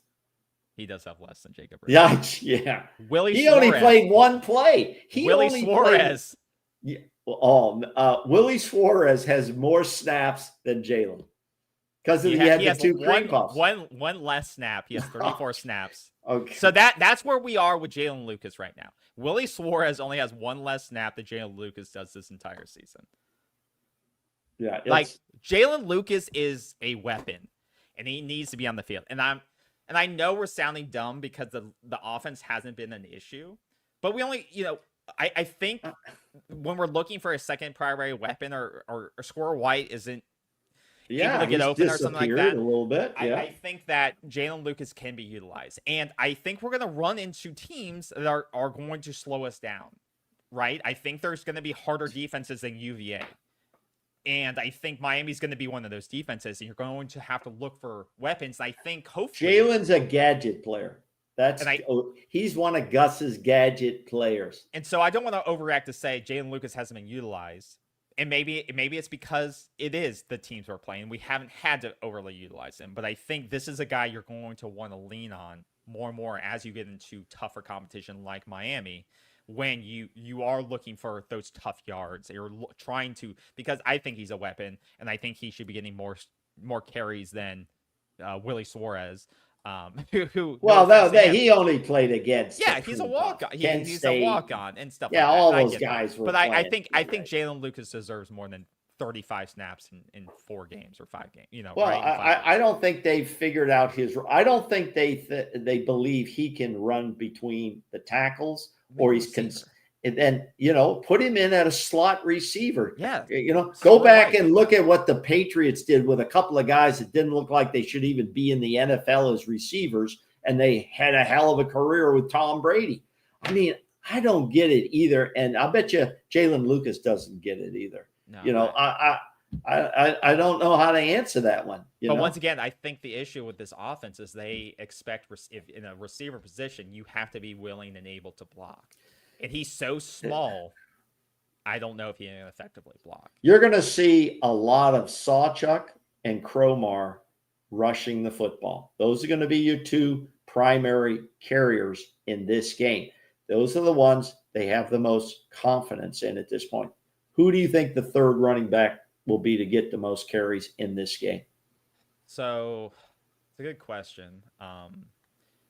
He does have less than Jacob Rizzi. Yeah. He only played one play. Willie Suarez. Willie Suarez has more snaps than Jalen. Because he had the two cream puffs. One less snap. He has 34 snaps. Okay. So that's where we are with Jalen Lucas right now. Willie Suarez only has one less snap than Jalen Lucas does this entire season. Yeah. Like, Jalen Lucas is a weapon, and he needs to be on the field. And I know we're sounding dumb because the offense hasn't been an issue, but we only, I think when we're looking for a second primary weapon or Squirrel White isn't able to get open or something like that. A little bit. Yeah. I think that Jalen Lucas can be utilized. And I think we're going to run into teams that are going to slow us down, right? I think there's going to be harder defenses than UVA. And I think Miami's going to be one of those defenses, and you're going to have to look for weapons. I think hopefully Jalen's a gadget player. He's one of Gus's gadget players. And so I don't want to overreact to say Jalen Lucas hasn't been utilized. And maybe it's because it is the teams we're playing. We haven't had to overly utilize him. But I think this is a guy you're going to want to lean on more and more as you get into tougher competition like Miami, when you are looking for those tough yards. You're trying to, because I think he's a weapon, and I think he should be getting more carries than Willie Suarez. He only played against. Yeah, he's a walk-on. He's a walk-on and stuff. Yeah, like all that. those guys were. But I think Jalen Lucas deserves more than 35 snaps in 4 games or 5 games. I don't think they've figured out his. I don't think they believe he can run between the tackles, or and then put him in at a slot receiver. Yeah, go back and look at what the Patriots did with a couple of guys that didn't look like they should even be in the NFL as receivers, and they had a hell of a career with Tom Brady. I mean, I don't get it either, and I bet you Jalen Lucas doesn't get it either. No, I don't know how to answer that one. But once again, I think the issue with this offense is they expect, if in a receiver position, you have to be willing and able to block. And he's so small, I don't know if he can effectively block. You're going to see a lot of Sawchuk and Cromar rushing the football. Those are going to be your 2 primary carriers in this game. Those are the ones they have the most confidence in at this point. Who do you think the third running back will be to get the most carries in this game? So it's a good question.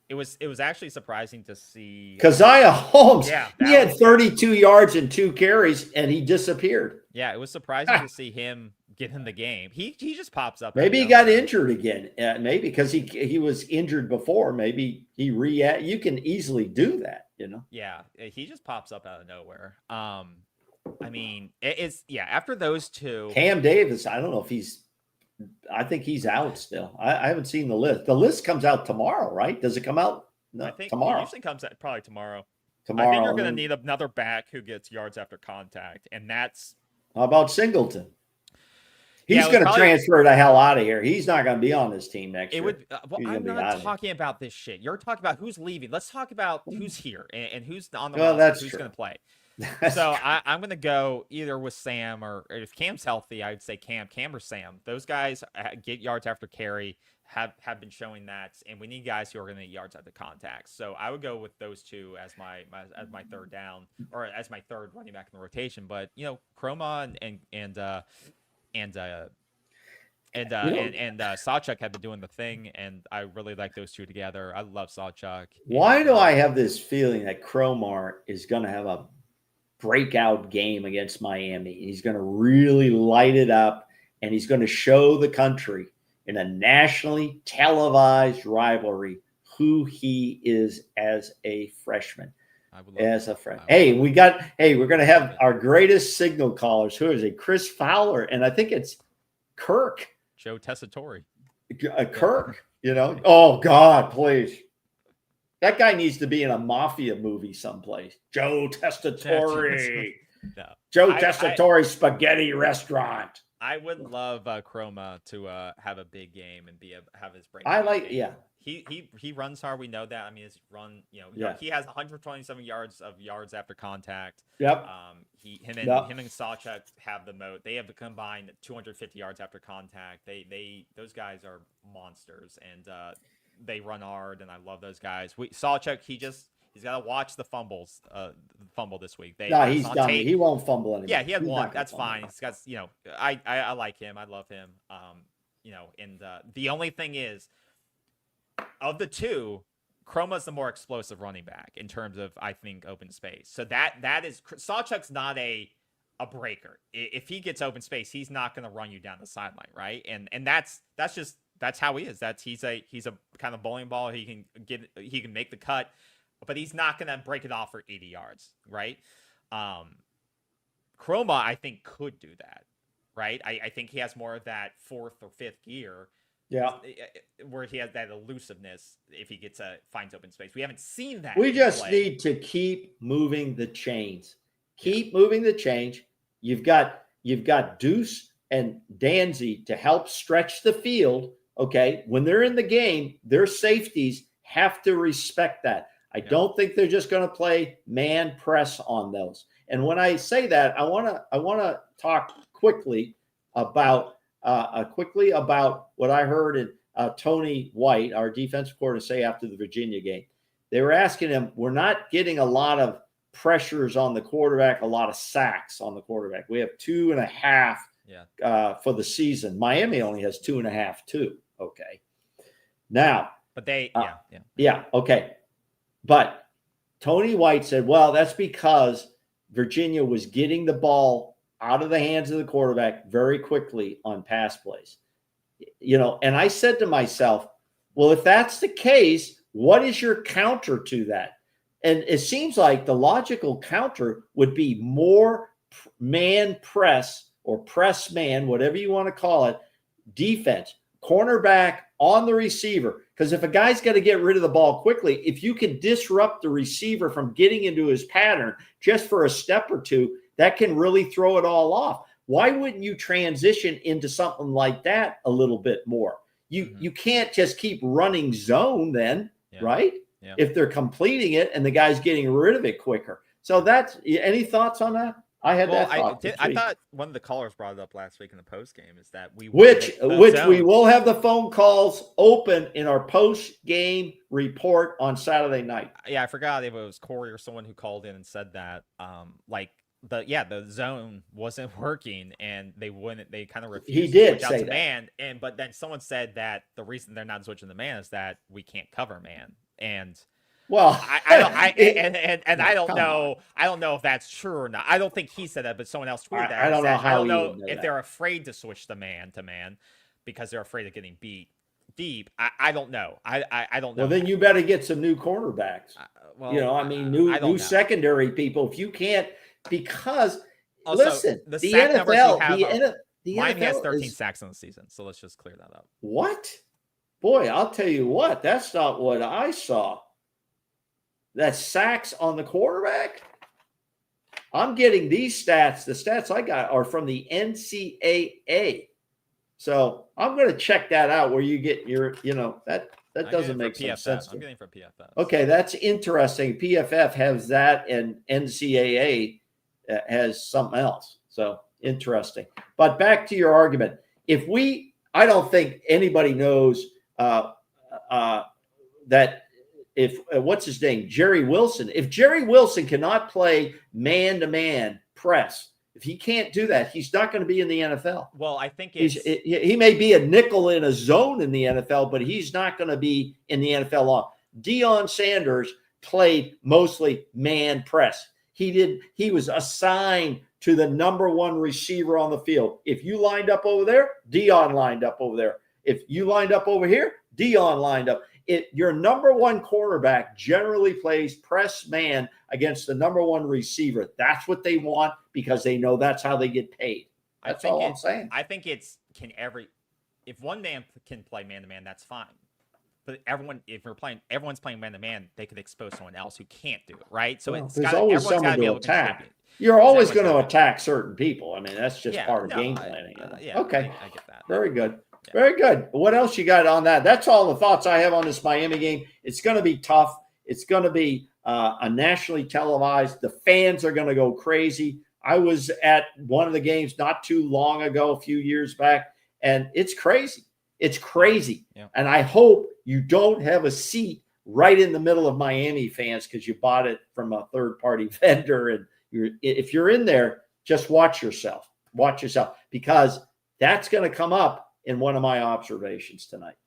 It was actually surprising to see Keziah Holmes, yeah, he that had was 32 yards and 2 carries, and he disappeared. yeah, it was surprising to see him get in the game. He just pops up. Maybe he out of got nowhere. injured again. Maybe because he was injured before. Maybe he you can easily do that, you know. Yeah, he just pops up out of nowhere. I mean, it's yeah. After those two, Cam Davis, I don't know if I think he's out still. I haven't seen the list. The list comes out tomorrow, right? Does it come out? No, I think tomorrow. it usually comes out probably tomorrow. Tomorrow. I think you're going to need another back who gets yards after contact, and that's How about Singleton? He's yeah, going to probably, transfer the hell out of here. He's not going to be on this team next year. It would. Well, He's I'm gonna be not out of talking about this shit. You're talking about who's leaving. Let's talk about who's here and who's on the Well, roster, that's who's true. going to play. That's So true. I'm going to go either with Sam or if Cam's healthy, I would say Cam or Sam. Those guys get yards after carry, have been showing that, and we need guys who are going to get yards after contact. So I would go with those two as my third down or as my third running back in the rotation. But you know, Chroma and Sawchuk have been doing the thing, and I really like those two together. I love Sawchuk. Why do I have this feeling that Cromar is going to have a breakout game against Miami? He's going to really light it up, and he's going to show the country in a nationally televised rivalry who he is as a freshman. As a freshman. Hey, we're going to have our greatest signal callers. Who is it? Chris Fowler, and I think it's Kirk. Joe Tessitore. Kirk, you know. Oh, God, please. That guy needs to be in a mafia movie someplace. Joe Tessitore. No. Joe Tessitore Spaghetti Restaurant. I would love Chroma to have a big game and have his break. Yeah. He runs hard. We know that. I mean, his run. He has 127 yards after contact. Yep. Him and Sawchuk have the most. They have combined 250 yards after contact. Those guys are monsters, and they run hard, and I love those guys. Sawchuk, he's got to watch the fumbles. Fumble this week. He's done. He won't fumble anymore. Yeah, he had one. That's fine. He's got. I like him. I love him. And the only thing is, of the two, Chroma's the more explosive running back in terms of, I think, open space. So that is Sawchuk's not a breaker. If he gets open space, he's not going to run you down the sideline, right? And that's how he is. He's a kind of bowling ball. He can make the cut, but he's not going to break it off for 80 yards, right? Chroma, I think, could do that, right? I think he has more of that fourth or fifth gear. Yeah, where he has that elusiveness if he finds open space. We haven't seen that. We just need to keep moving the chains. Keep moving the change. You've got Deuce and Danzy to help stretch the field. Okay, when they're in the game, their safeties have to respect that. I don't think they're just going to play man press on those. And when I say that, I want to talk quickly about what I heard in Tony White, our defensive coordinator, say after the Virginia game. They were asking him, we're not getting a lot of pressures on the quarterback, a lot of sacks on the quarterback. We have 2.5 for the season. Miami only has 2.5 too. Okay. Now. But they, okay. But Tony White said, well, that's because Virginia was getting the ball out of the hands of the quarterback very quickly on pass plays. And I said to myself, well, if that's the case, what is your counter to that? And it seems like the logical counter would be more man press or press man, whatever you want to call it, defense, cornerback on the receiver. Because if a guy's got to get rid of the ball quickly, if you can disrupt the receiver from getting into his pattern just for a step or two, that can really throw it all off. Why wouldn't you transition into something like that a little bit more? You can't just keep running zone then, right? Yeah. If they're completing it and the guy's getting rid of it quicker. So that's any thoughts on that? I had that thought. I thought one of the callers brought it up last week in the post game is that we will have the phone calls open in our post game report on Saturday night. Yeah, I forgot if it was Corey or someone who called in and said that. the zone wasn't working, and they kind of He refused to did switch out say to that. man. But then someone said that the reason they're not switching to man is that we can't cover man. And Well, I don't I it, and I no, don't come on. know if that's true or not. I don't think he said that, but someone else tweeted that I and don't know said I how don't he know would know if that. they're afraid to switch the man to man because they're afraid of getting beat deep. I don't know. I don't know. Well, then you better get some new cornerbacks. I mean, I new don't know. secondary people. If you can't, because Also, listen, the the sack numbers we NFL, have the Miami has NFL 13 is sacks in the season, so let's just clear that up. what? Boy, I'll tell you what. That's not what I saw. That sacks on the quarterback. I'm getting these stats. The stats I got are from the NCAA. So I'm going to check that out where you get your, that doesn't make some sense. I'm getting for PFF. Okay, that's interesting. PFF has that, and NCAA has something else. So interesting. But back to your argument. I don't think anybody knows that if what's his name, Jerry Wilson. If Jerry Wilson cannot play man-to-man press, if he can't do that, he's not going to be in the NFL. Well, I think he may be a nickel in a zone in the NFL, but he's not going to be in the NFL long. Deion Sanders played mostly man press. He was assigned to the number one receiver on the field. If you lined up over there, Deion lined up over there. If you lined up over here, Deion lined up. Your number one cornerback generally plays press man against the number one receiver. That's what they want because they know that's how they get paid. That's all I'm saying. I think if one man can play man to man, that's fine. But everyone's playing man to man, they could expose someone else who can't do it, right? So there's always someone to attack. You're always going to attack certain people. I mean, that's just part of game planning. Okay. I get that. Very good. Yeah. Very good. What else you got on that? That's all the thoughts I have on this Miami game. It's going to be tough. It's going to be a nationally televised. The fans are going to go crazy. I was at one of the games not too long ago, a few years back, and it's crazy. It's crazy. Yeah. And I hope you don't have a seat right in the middle of Miami fans because you bought it from a third-party vendor. And if you're in there, just watch yourself. Watch yourself because that's going to come up in one of my observations tonight.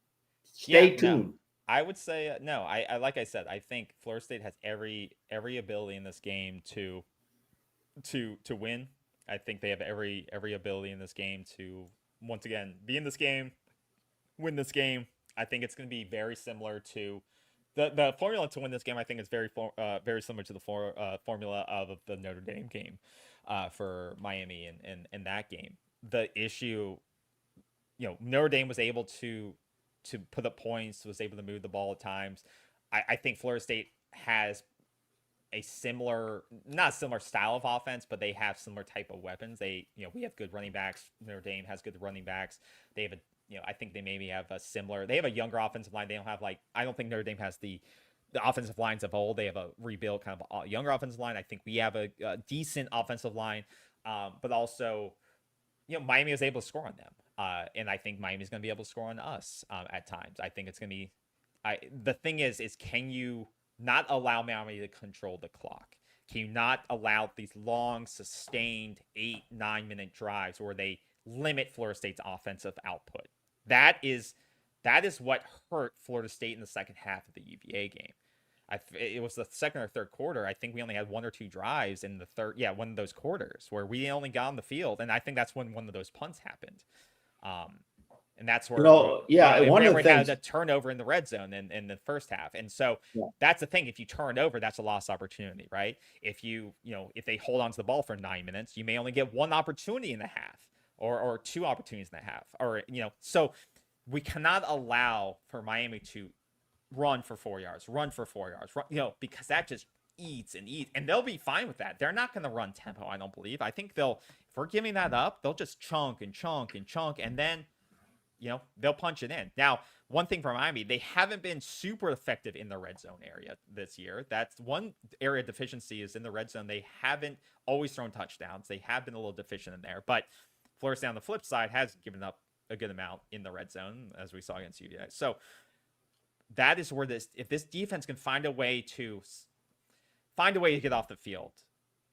Stay tuned. No, I would say no. I like I said, I think Florida State has every ability in this game to win. I think they have every ability in this game to once again be in this game, win this game. I think it's going to be very similar to the formula to win this game. I think is very similar to the formula of the Notre Dame game for Miami and that game. The issue, Notre Dame was able to put up points, was able to move the ball at times. I think Florida State has a not similar style of offense, but they have similar type of weapons. We have good running backs. Notre Dame has good running backs. They have I think they maybe have they have a younger offensive line. They don't have I don't think Notre Dame has the offensive lines of old. They have a rebuilt kind of a younger offensive line. I think we have a decent offensive line, but also, Miami was able to score on them. And I think Miami's going to be able to score on us at times. I think it's going to be the thing is can you not allow Miami to control the clock? Can you not allow these long, sustained 8-9 minute drives where they limit Florida State's offensive output? That is what hurt Florida State in the second half of the UVA game. It was the second or third quarter. I think we only had one or two drives in the third. Yeah, one of those quarters where we only got on the field, and I think that's when one of those punts happened. And that's where one of the things, had a turnover in the red zone in the first half. And so that's the thing. If you turn over, that's a lost opportunity, right? If if they hold on to the ball for 9 minutes, you may only get one opportunity in the half or two opportunities in the half, or, so we cannot allow for Miami to run for 4 yards, because that just eats, and they'll be fine with that. They're not going to run tempo, I don't believe. I think if we're giving that up, they'll just chunk, and then, they'll punch it in. Now, one thing for Miami, they haven't been super effective in the red zone area this year. That's one area of deficiency is in the red zone. They haven't always thrown touchdowns. They have been a little deficient in there, but Florida State on the flip side has given up a good amount in the red zone, as we saw against UVA. So that is where if this defense can find a way to get off the field,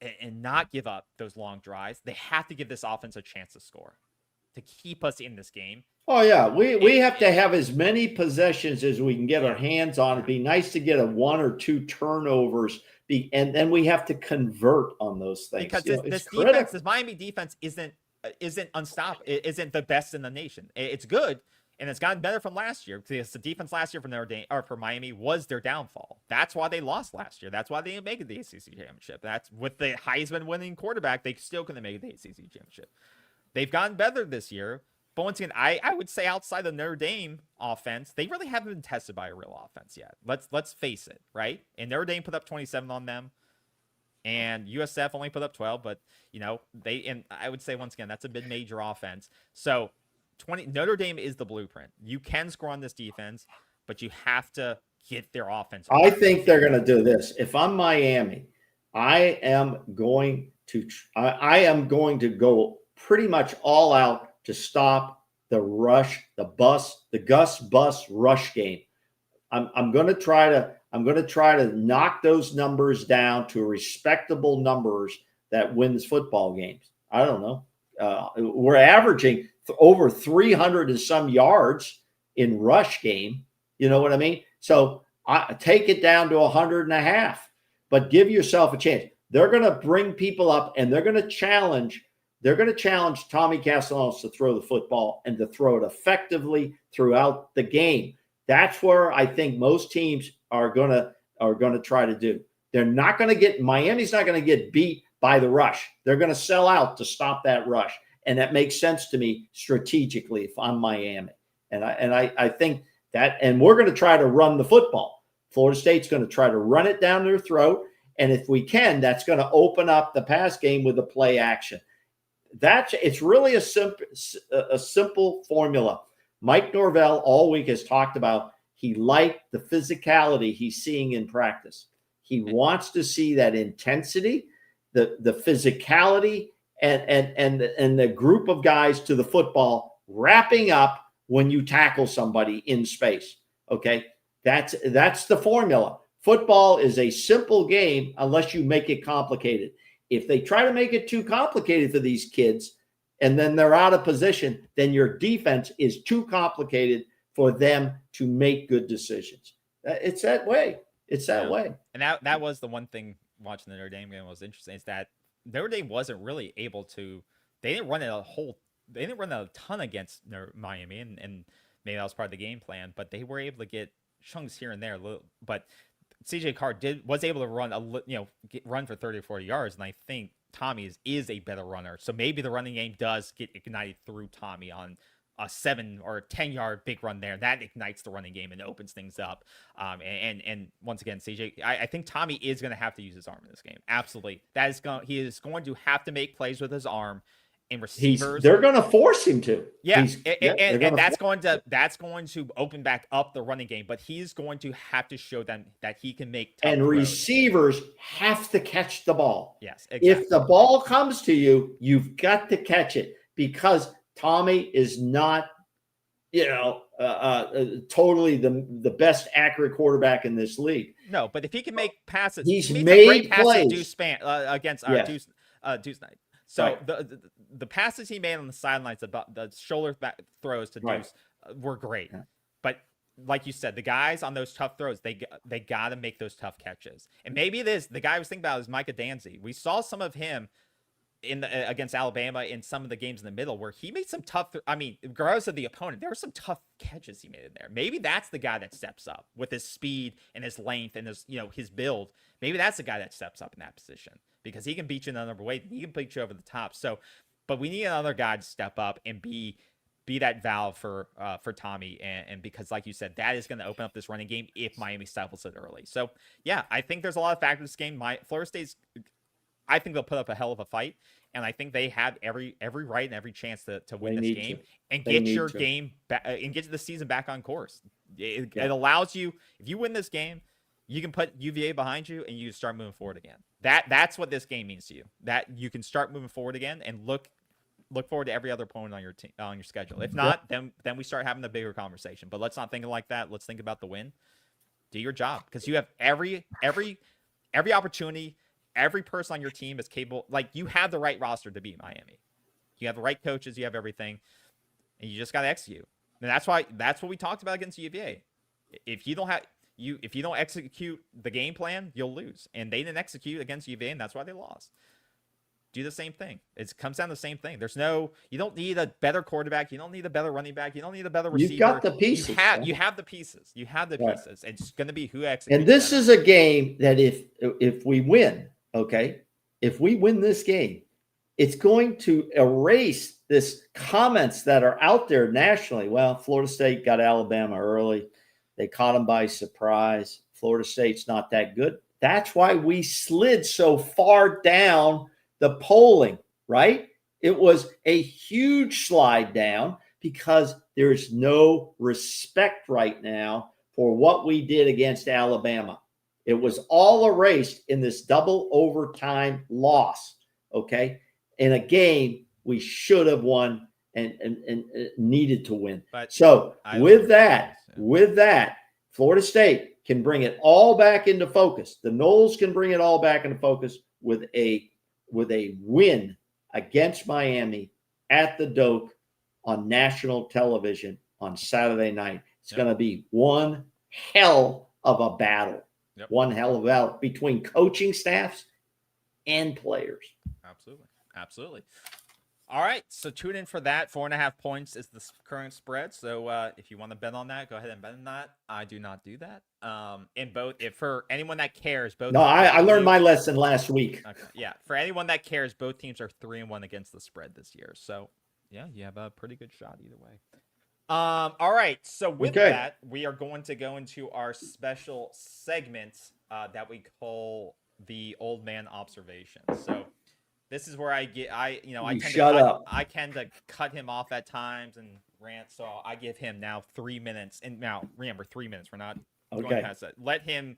and not give up those long drives. They have to give this offense a chance to score to keep us in this game. Oh yeah, we have to have as many possessions as we can get our hands on. It'd be nice to get a 1 or 2 turnovers, and then we have to convert on those things. Because this defense, critical. this Miami defense isn't unstoppable. It isn't the best in the nation. It's good, and it's gotten better from last year. Because the defense last year for Notre Dame or for Miami was their downfall. That's why they lost last year. That's why they didn't make it the ACC championship. That's with the Heisman winning quarterback, they still couldn't make it the ACC championship. They've gotten better this year. But once again, I would say outside the Notre Dame offense, they really haven't been tested by a real offense yet. Let's face it, right? And Notre Dame put up 27 on them, and USF only put up 12. But and I would say once again, that's a mid-major offense. So Notre Dame is the blueprint. You can score on this defense, but you have to get their offense. I think they're going to do this. If I'm Miami, I am going to go pretty much all out to stop the Gus Bus rush game. I'm going to try to knock those numbers down to respectable numbers that wins football games. I don't know. We're averaging over 300 and some yards in rush game. You know what I mean? So I take it down to 100.5, but give yourself a chance. They're going to bring people up and they're going to challenge Tommy Castellanos to throw the football and to throw it effectively throughout the game. That's where I think most teams are going to try to do. Miami's not going to get beat by the rush. They're going to sell out to stop that rush. And that makes sense to me strategically if I'm Miami. And I think that, and we're going to try to run the football. Florida State's going to try to run it down their throat. And if we can, that's going to open up the pass game with a play action. It's really a simple formula. Mike Norvell all week has talked about he liked the physicality he's seeing in practice. He wants to see that intensity, the physicality, and the group of guys to the football wrapping up when you tackle somebody in space. Okay, that's the formula. Football is a simple game unless you make it complicated. If they try to make it too complicated for these kids and then they're out of position, then your defense is too complicated for them to make good decisions. It's that way. It's that way. And that was the one thing watching the Notre Dame game was interesting is that Notre Dame wasn't really able to. They didn't run a ton against Miami, and maybe that was part of the game plan. But they were able to get chunks here and there. But CJ Carr was able to run for 30 or 40 yards, and I think Tommy is a better runner. So maybe the running game does get ignited through Tommy on a 7 or 10 yard big run there. That ignites the running game and opens things up. And once again, CJ, I think Tommy is going to have to use his arm in this game. Absolutely, he is going to have to make plays with his arm. And receivers, they're going to force him to. Yeah, and that's going to open back up the running game. But he's going to have to show them that he can make tough throws. Receivers have to catch the ball. Yes, exactly. If the ball comes to you, you've got to catch it because Tommy is not, totally the best accurate quarterback in this league. No, but if he can make passes, he's made great plays against Deuce Knight. So right. the passes he made on the sidelines, the shoulder back throws to Deuce were great. Yeah. But like you said, the guys on those tough throws, they got to make those tough catches. And maybe the guy I was thinking about is Micah Danzy. We saw some of him against Alabama in some of the games in the middle where he made some tough. Regardless of the opponent, there were some tough catches he made in there. Maybe that's the guy that steps up with his speed and his length and his build. Maybe that's the guy that steps up in that position. Because he can beat you in another way. He can beat you over the top. So, but we need another guy to step up and be that valve for Tommy. And because, like you said, that is going to open up this running game if Miami stifles it early. So, yeah, I think there's a lot of factors in this game. Florida State's, I think they'll put up a hell of a fight. And I think they have every right and every chance to win this game and get your game back and get the season back on course. It allows you, if you win this game, you can put UVA behind you and you start moving forward again. That's what this game means to you. That you can start moving forward again and look forward to every other opponent on your team, on your schedule. If not, then we start having the bigger conversation. But let's not think like that. Let's think about the win. Do your job because you have every opportunity, every person on your team is capable. Like, you have the right roster to beat Miami. You have the right coaches. You have everything. And you just got to execute. And that's what we talked about against UVA. If you don't execute the game plan, you'll lose. And they didn't execute against UVA, and that's why they lost. Do the same thing. It comes down to the same thing. You don't need a better quarterback. You don't need a better running back. You don't need a better receiver. You've got the pieces. You have the pieces. You have the right. pieces. It's going to be who executes. And this better. is a game that if we win, okay, if we win this game, it's going to erase this comments that are out there nationally. Well, Florida State got Alabama early. They caught them by surprise. Florida State's not that good. That's why we slid so far down the polling, right? It was a huge slide down because there's no respect right now for what we did against Alabama. It was all erased in this double overtime loss, okay? In a game we should have won and needed to win. But so with that, Florida State can bring it all back into focus. The Noles can bring it all back into focus with a win against Miami at the Doak on national television on Saturday night. It's going to be one hell of a battle. Yep. One hell of a battle between coaching staffs and players. Absolutely. All right, so tune in for that. 4.5 points is the current spread. So if you want to bet on that, go ahead and bet on that. I do not do that. For anyone that cares, both. No, I learned my lesson last week. Okay, yeah, for anyone that cares, both teams are 3-1 against the spread this year. So yeah, you have a pretty good shot either way. All right, so with that, we are going to go into our special segment that we call the Old Man Observation. So. This is where I tend to cut him off at times and rant. So I give him now 3 minutes. And now remember, 3 minutes. We're not going past that. Let him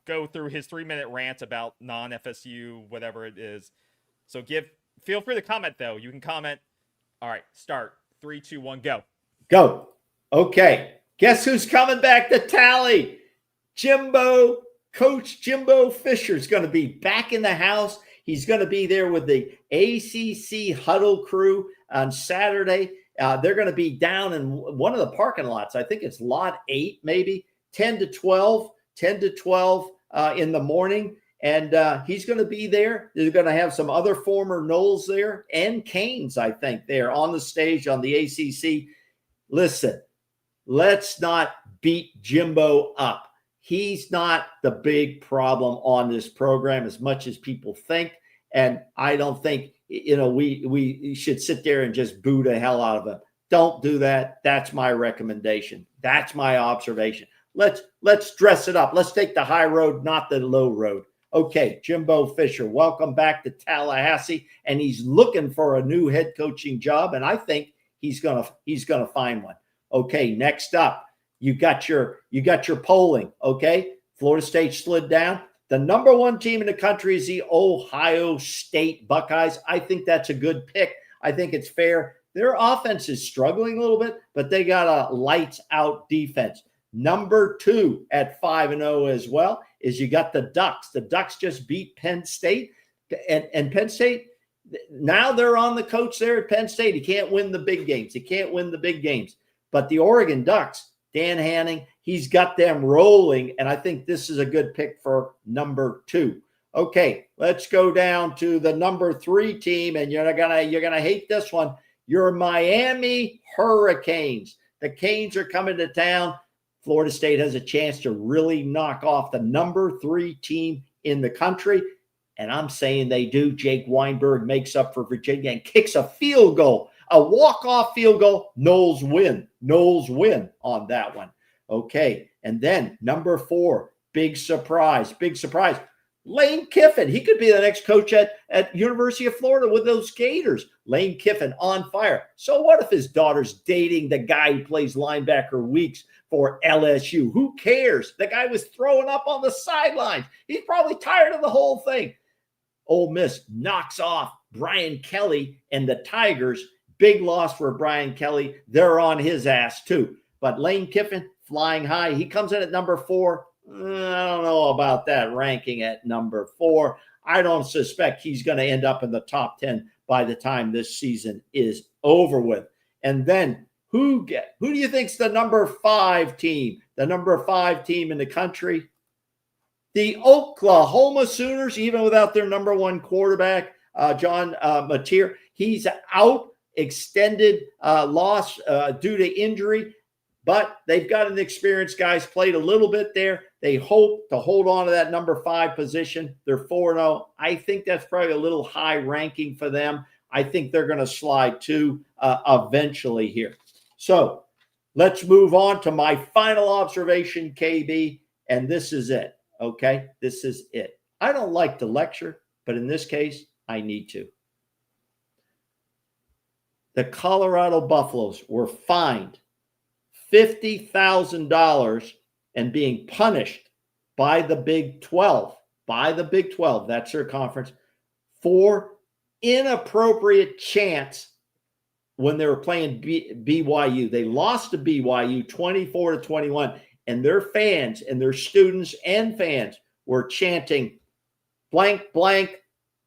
go through his 3-minute rant about non-FSU, whatever it is. So feel free to comment though. You can comment. All right, start. 3, 2, 1, go. Go. Okay. Guess who's coming back to tally? Coach Jimbo Fisher is going to be back in the house. He's going to be there with the ACC huddle crew on Saturday. They're going to be down in one of the parking lots. I think it's lot 8, maybe 10 to 12 in the morning. And he's going to be there. They're going to have some other former Noles there and Canes, I think, there on the stage on the ACC. Listen, let's not beat Jimbo up. He's not the big problem on this program as much as people think. And I don't think, we should sit there and just boo the hell out of him. Don't do that. That's my recommendation. That's my observation. Let's dress it up. Let's take the high road, not the low road. Okay, Jimbo Fisher, welcome back to Tallahassee. And he's looking for a new head coaching job. And I think he's gonna find one. Okay, next up. You got your polling, okay? Florida State slid down. The number 1 team in the country is the Ohio State Buckeyes. I think that's a good pick. I think it's fair. Their offense is struggling a little bit, but they got a lights-out defense. Number 2 at 5-0 as well is you got the Ducks. The Ducks just beat Penn State, and Penn State, now they're on the coach there at Penn State. He can't win the big games. But the Oregon Ducks, Dan Hanning, he's got them rolling, and I think this is a good pick for number 2. Okay, let's go down to the number 3 team, and you're gonna hate this one. Your Miami Hurricanes. The Canes are coming to town. Florida State has a chance to really knock off the number 3 team in the country, and I'm saying they do. Jake Weinberg makes up for Virginia and kicks a field goal. A walk-off field goal, Noles win on that one. Okay, and then number 4, big surprise. Lane Kiffin, he could be the next coach at University of Florida with those Gators. Lane Kiffin on fire. So what if his daughter's dating the guy who plays linebacker Weeks for LSU? Who cares? The guy was throwing up on the sidelines. He's probably tired of the whole thing. Ole Miss knocks off Brian Kelly and the Tigers. Big loss for Brian Kelly. They're on his ass too. But Lane Kiffin flying high. He comes in at number 4. I don't know about that ranking at number 4. I don't suspect he's going to end up in the top 10 by the time this season is over with. And then who do you think's the number 5 team? The number 5 team in the country? The Oklahoma Sooners, even without their number 1 quarterback, John Mateer. He's out, extended loss due to injury, but they've got an experienced guys, played a little bit there. They hope to hold on to that number 5 position. They're 4-0. I think that's probably a little high ranking for them. I think they're going to slide too eventually here. So let's move on to my final observation, KB, and this is it. Okay, this is it. I don't like to lecture, but in this case, I need to. The Colorado Buffaloes were fined $50,000 and being punished by the Big 12, that's their conference, for inappropriate chants when they were playing BYU. They lost to BYU 24-21, and their fans and their students and fans were chanting blank, blank,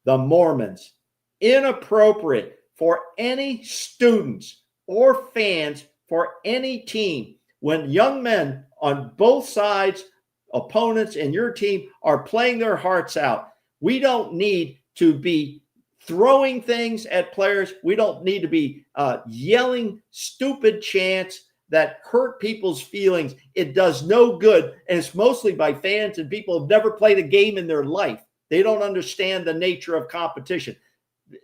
the Mormons. Inappropriate for any students or fans for any team when young men on both sides, opponents and your team, are playing their hearts out. We don't need to be throwing things at players. We don't need to be yelling stupid chants that hurt people's feelings. It does no good, and it's mostly by fans and people who've never played a game in their life. They don't understand the nature of competition.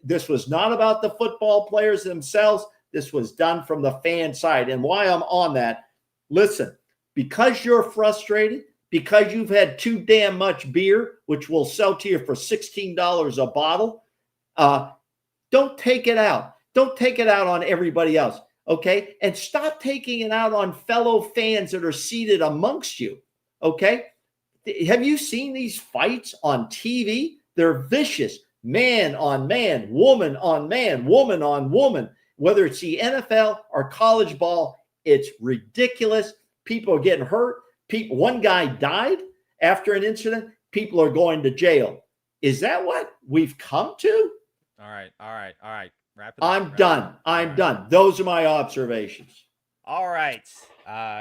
This was not about the football players themselves. This was done from the fan side. And why I'm on that, listen, because you're frustrated, because you've had too damn much beer, which will sell to you for $16 a bottle, don't take it out. Don't take it out on everybody else, okay? And stop taking it out on fellow fans that are seated amongst you, okay? Have you seen these fights on TV? They're vicious. Man on man, woman on man, woman on woman. Whether it's the NFL or college ball, it's ridiculous. People are getting hurt. One guy died after an incident. People are going to jail. Is that what we've come to? All right. Wrap it up. I'm done. Those are my observations. All right.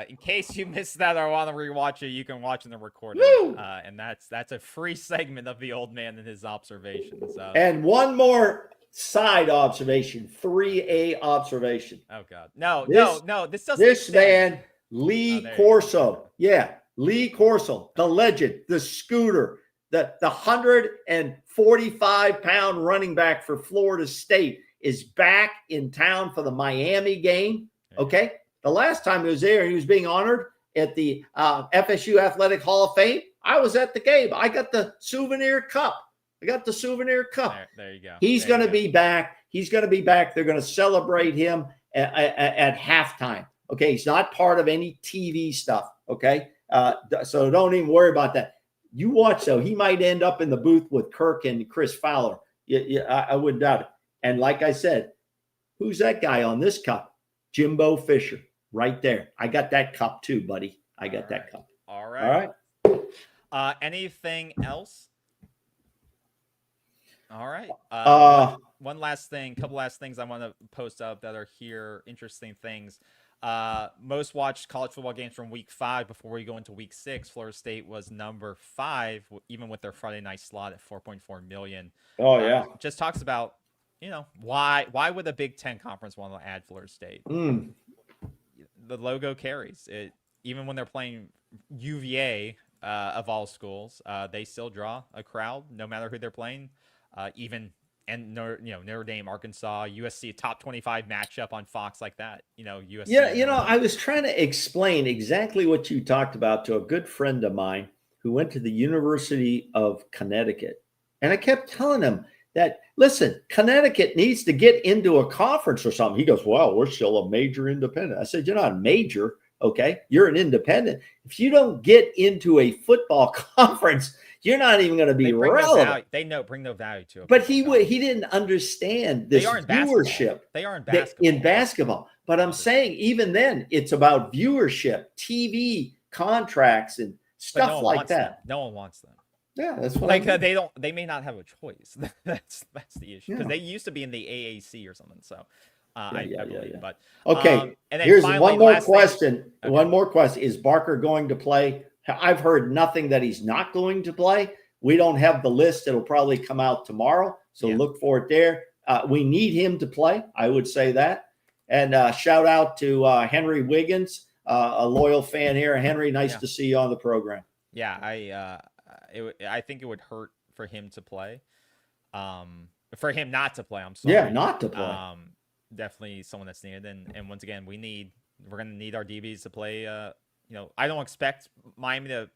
In case you missed that or want to rewatch it, you can watch in the recording. And that's a free segment of the old man and his observations. And one more side observation, 3A observation. Oh God, no. This doesn't. This man, Lee Corso, Lee Corso, the legend, the scooter, the 145-pound running back for Florida State, is back in town for the Miami game. Okay. The last time he was there, he was being honored at the FSU Athletic Hall of Fame. I was at the game. I got the souvenir cup. There you go. He's going to be back. They're going to celebrate him at halftime. Okay. He's not part of any TV stuff. Okay. So don't even worry about that. You watch, though. He might end up in the booth with Kirk and Chris Fowler. I wouldn't doubt it. And like I said, who's that guy on this cup? Jimbo Fisher, right there. I got that cup too, buddy. I got that cup. All right. Anything else? All right. One last thing, couple last things I want to post up that are here. Interesting things. Most watched college football games from week 5 before we go into week 6. Florida State was number 5, even with their Friday night slot at 4.4 million. Oh yeah. Just talks about, why would a Big Ten conference want to add Florida State? The logo carries it. Even when they're playing UVA of all schools, they still draw a crowd no matter who they're playing. Notre Dame, Arkansas, USC, top 25 matchup on Fox like that. USC. Yeah, I was trying to explain exactly what you talked about to a good friend of mine who went to the University of Connecticut. And I kept telling him that, listen, Connecticut needs to get into a conference or something. He goes, well, we're still a major independent. I said, you're not a major, okay? You're an independent. If you don't get into a football conference, you're not even going to be relevant. Bring no value to it. But he didn't understand this viewership. They are in basketball. But I'm saying even then, it's about viewership, TV contracts, and Stuff like that. No one wants them. Yeah, that's what Like I mean. they may not have a choice. that's the issue because Yeah. they used to be in the AAC or something. So I believe. Yeah. But Okay, and then here's finally, one more last thing- question. Okay. One more question. Is Barker going to play? I've heard nothing that he's not going to play. We don't have the list. It'll probably come out tomorrow. So Yeah. look for it there. We need him to play. I would say that. And shout out to Henry Wiggins, a loyal fan here. Henry, nice Yeah. to see you on the program. Yeah, I think it would hurt for him to play. For him not to play, I'm sorry. Yeah, not to play. Definitely someone that's needed. And once again, we're gonna need our DBs to play. I don't expect Miami to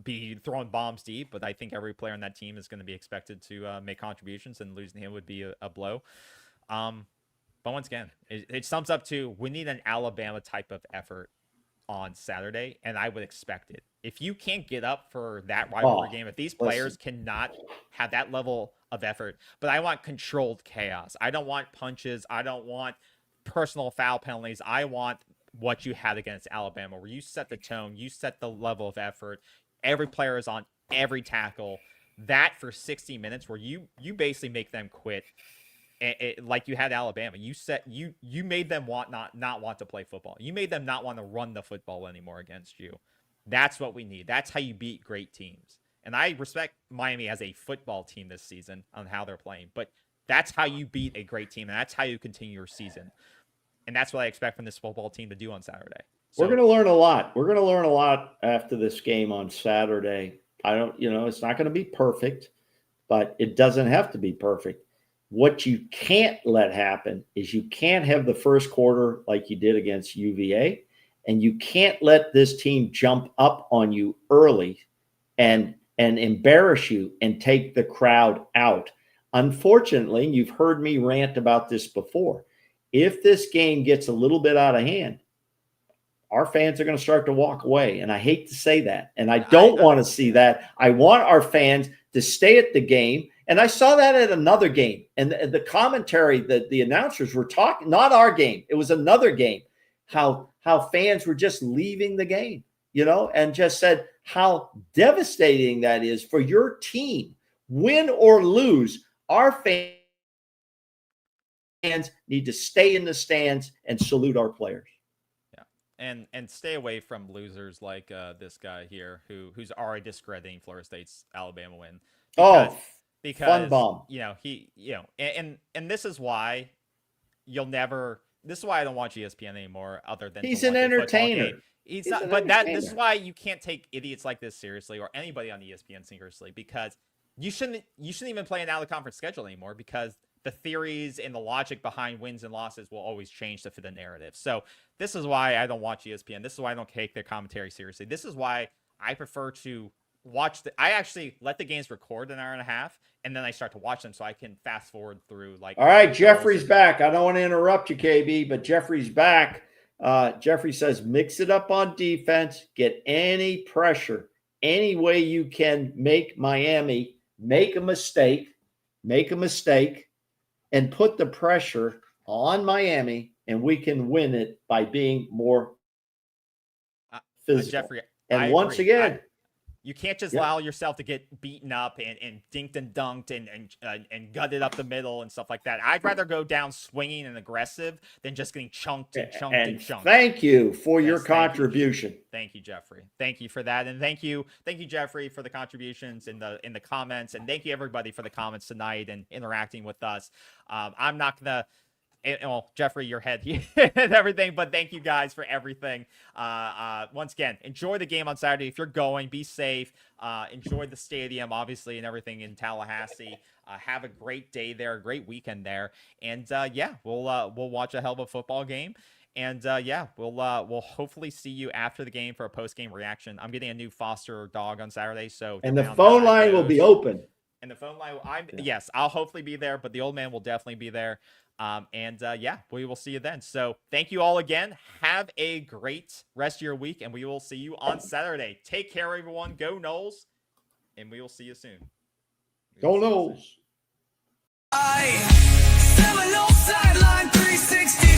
be throwing bombs deep, but I think every player on that team is going to be expected to make contributions, and losing him would be a blow. But once again, it sums up to we need an Alabama type of effort on Saturday, and I would expect it. If you can't get up for that rivalry game, if these players cannot have that level of effort, but I want controlled chaos. I don't want punches. I don't want personal foul penalties. I want what you had against Alabama, where you set the tone, you set the level of effort. Every player is on every tackle. That for 60 minutes, where you basically make them quit. Like you had Alabama, you made them not want to play football. You made them not want to run the football anymore against you. That's what we need. That's how you beat great teams. And I respect Miami as a football team this season on how they're playing, but that's how you beat a great team, and that's how you continue your season. And that's what I expect from this football team to do on Saturday. So, we're going to learn a lot. We're going to learn a lot after this game on Saturday. It's not going to be perfect, but it doesn't have to be perfect. What you can't let happen is you can't have the first quarter like you did against UVA, and you can't let this team jump up on you early and embarrass you and take the crowd out. Unfortunately, you've heard me rant about this before. If this game gets a little bit out of hand, our fans are going to start to walk away. And I hate to say that. And I don't want to see that. I want our fans to stay at the game. And I saw that at another game. And the commentary that the announcers were talking, not our game, it was another game, how fans were just leaving the game, and just said how devastating that is for your team. Win or lose, our fans need to stay in the stands and salute our players. And stay away from losers like this guy here who's already discrediting Florida State's Alabama win. Because fun bomb. And this is why this is why I don't watch ESPN anymore, other than he's an entertainer. He's not, but this is why you can't take idiots like this seriously, or anybody on ESPN seriously, because you shouldn't even play an out of conference schedule anymore, because the theories and the logic behind wins and losses will always change to fit the narrative. So this is why I don't watch ESPN. This is why I don't take their commentary seriously. This is why I prefer to watch I actually let the games record an hour and a half, and then I start to watch them so I can fast forward through. All right, Jeffrey's back. I don't want to interrupt you, KB, but Jeffrey's back. Jeffrey says, mix it up on defense, get any pressure, any way you can make Miami make a mistake, and put the pressure on Miami, and we can win it by being more physical. Jeffrey, and once again, you can't just allow yourself to get beaten up and dinked and dunked and gutted up the middle and stuff like that. I'd rather go down swinging and aggressive than just getting chunked and chunked. Thank you for your contribution. Thank you, Jeffrey. Thank you for that, and thank you, Jeffrey, for the contributions in the comments, and thank you everybody for the comments tonight and interacting with us. I'm not gonna. Well, Jeffrey, your head and everything, but thank you guys for everything. Once again, enjoy the game on Saturday. If you're going, be safe. Enjoy the stadium, obviously, and everything in Tallahassee. Have a great day there, a great weekend there, and we'll watch a hell of a football game. And we'll hopefully see you after the game for a post-game reaction. I'm getting a new foster dog on Saturday, so and the phone line will be open. And the phone line, yes, I'll hopefully be there, but the old man will definitely be there. We will see you then. So thank you all again. Have a great rest of your week, and we will see you on Saturday. Take care, everyone. Go Noles, and we will see you soon. Go Noles. Seminole sideline 360.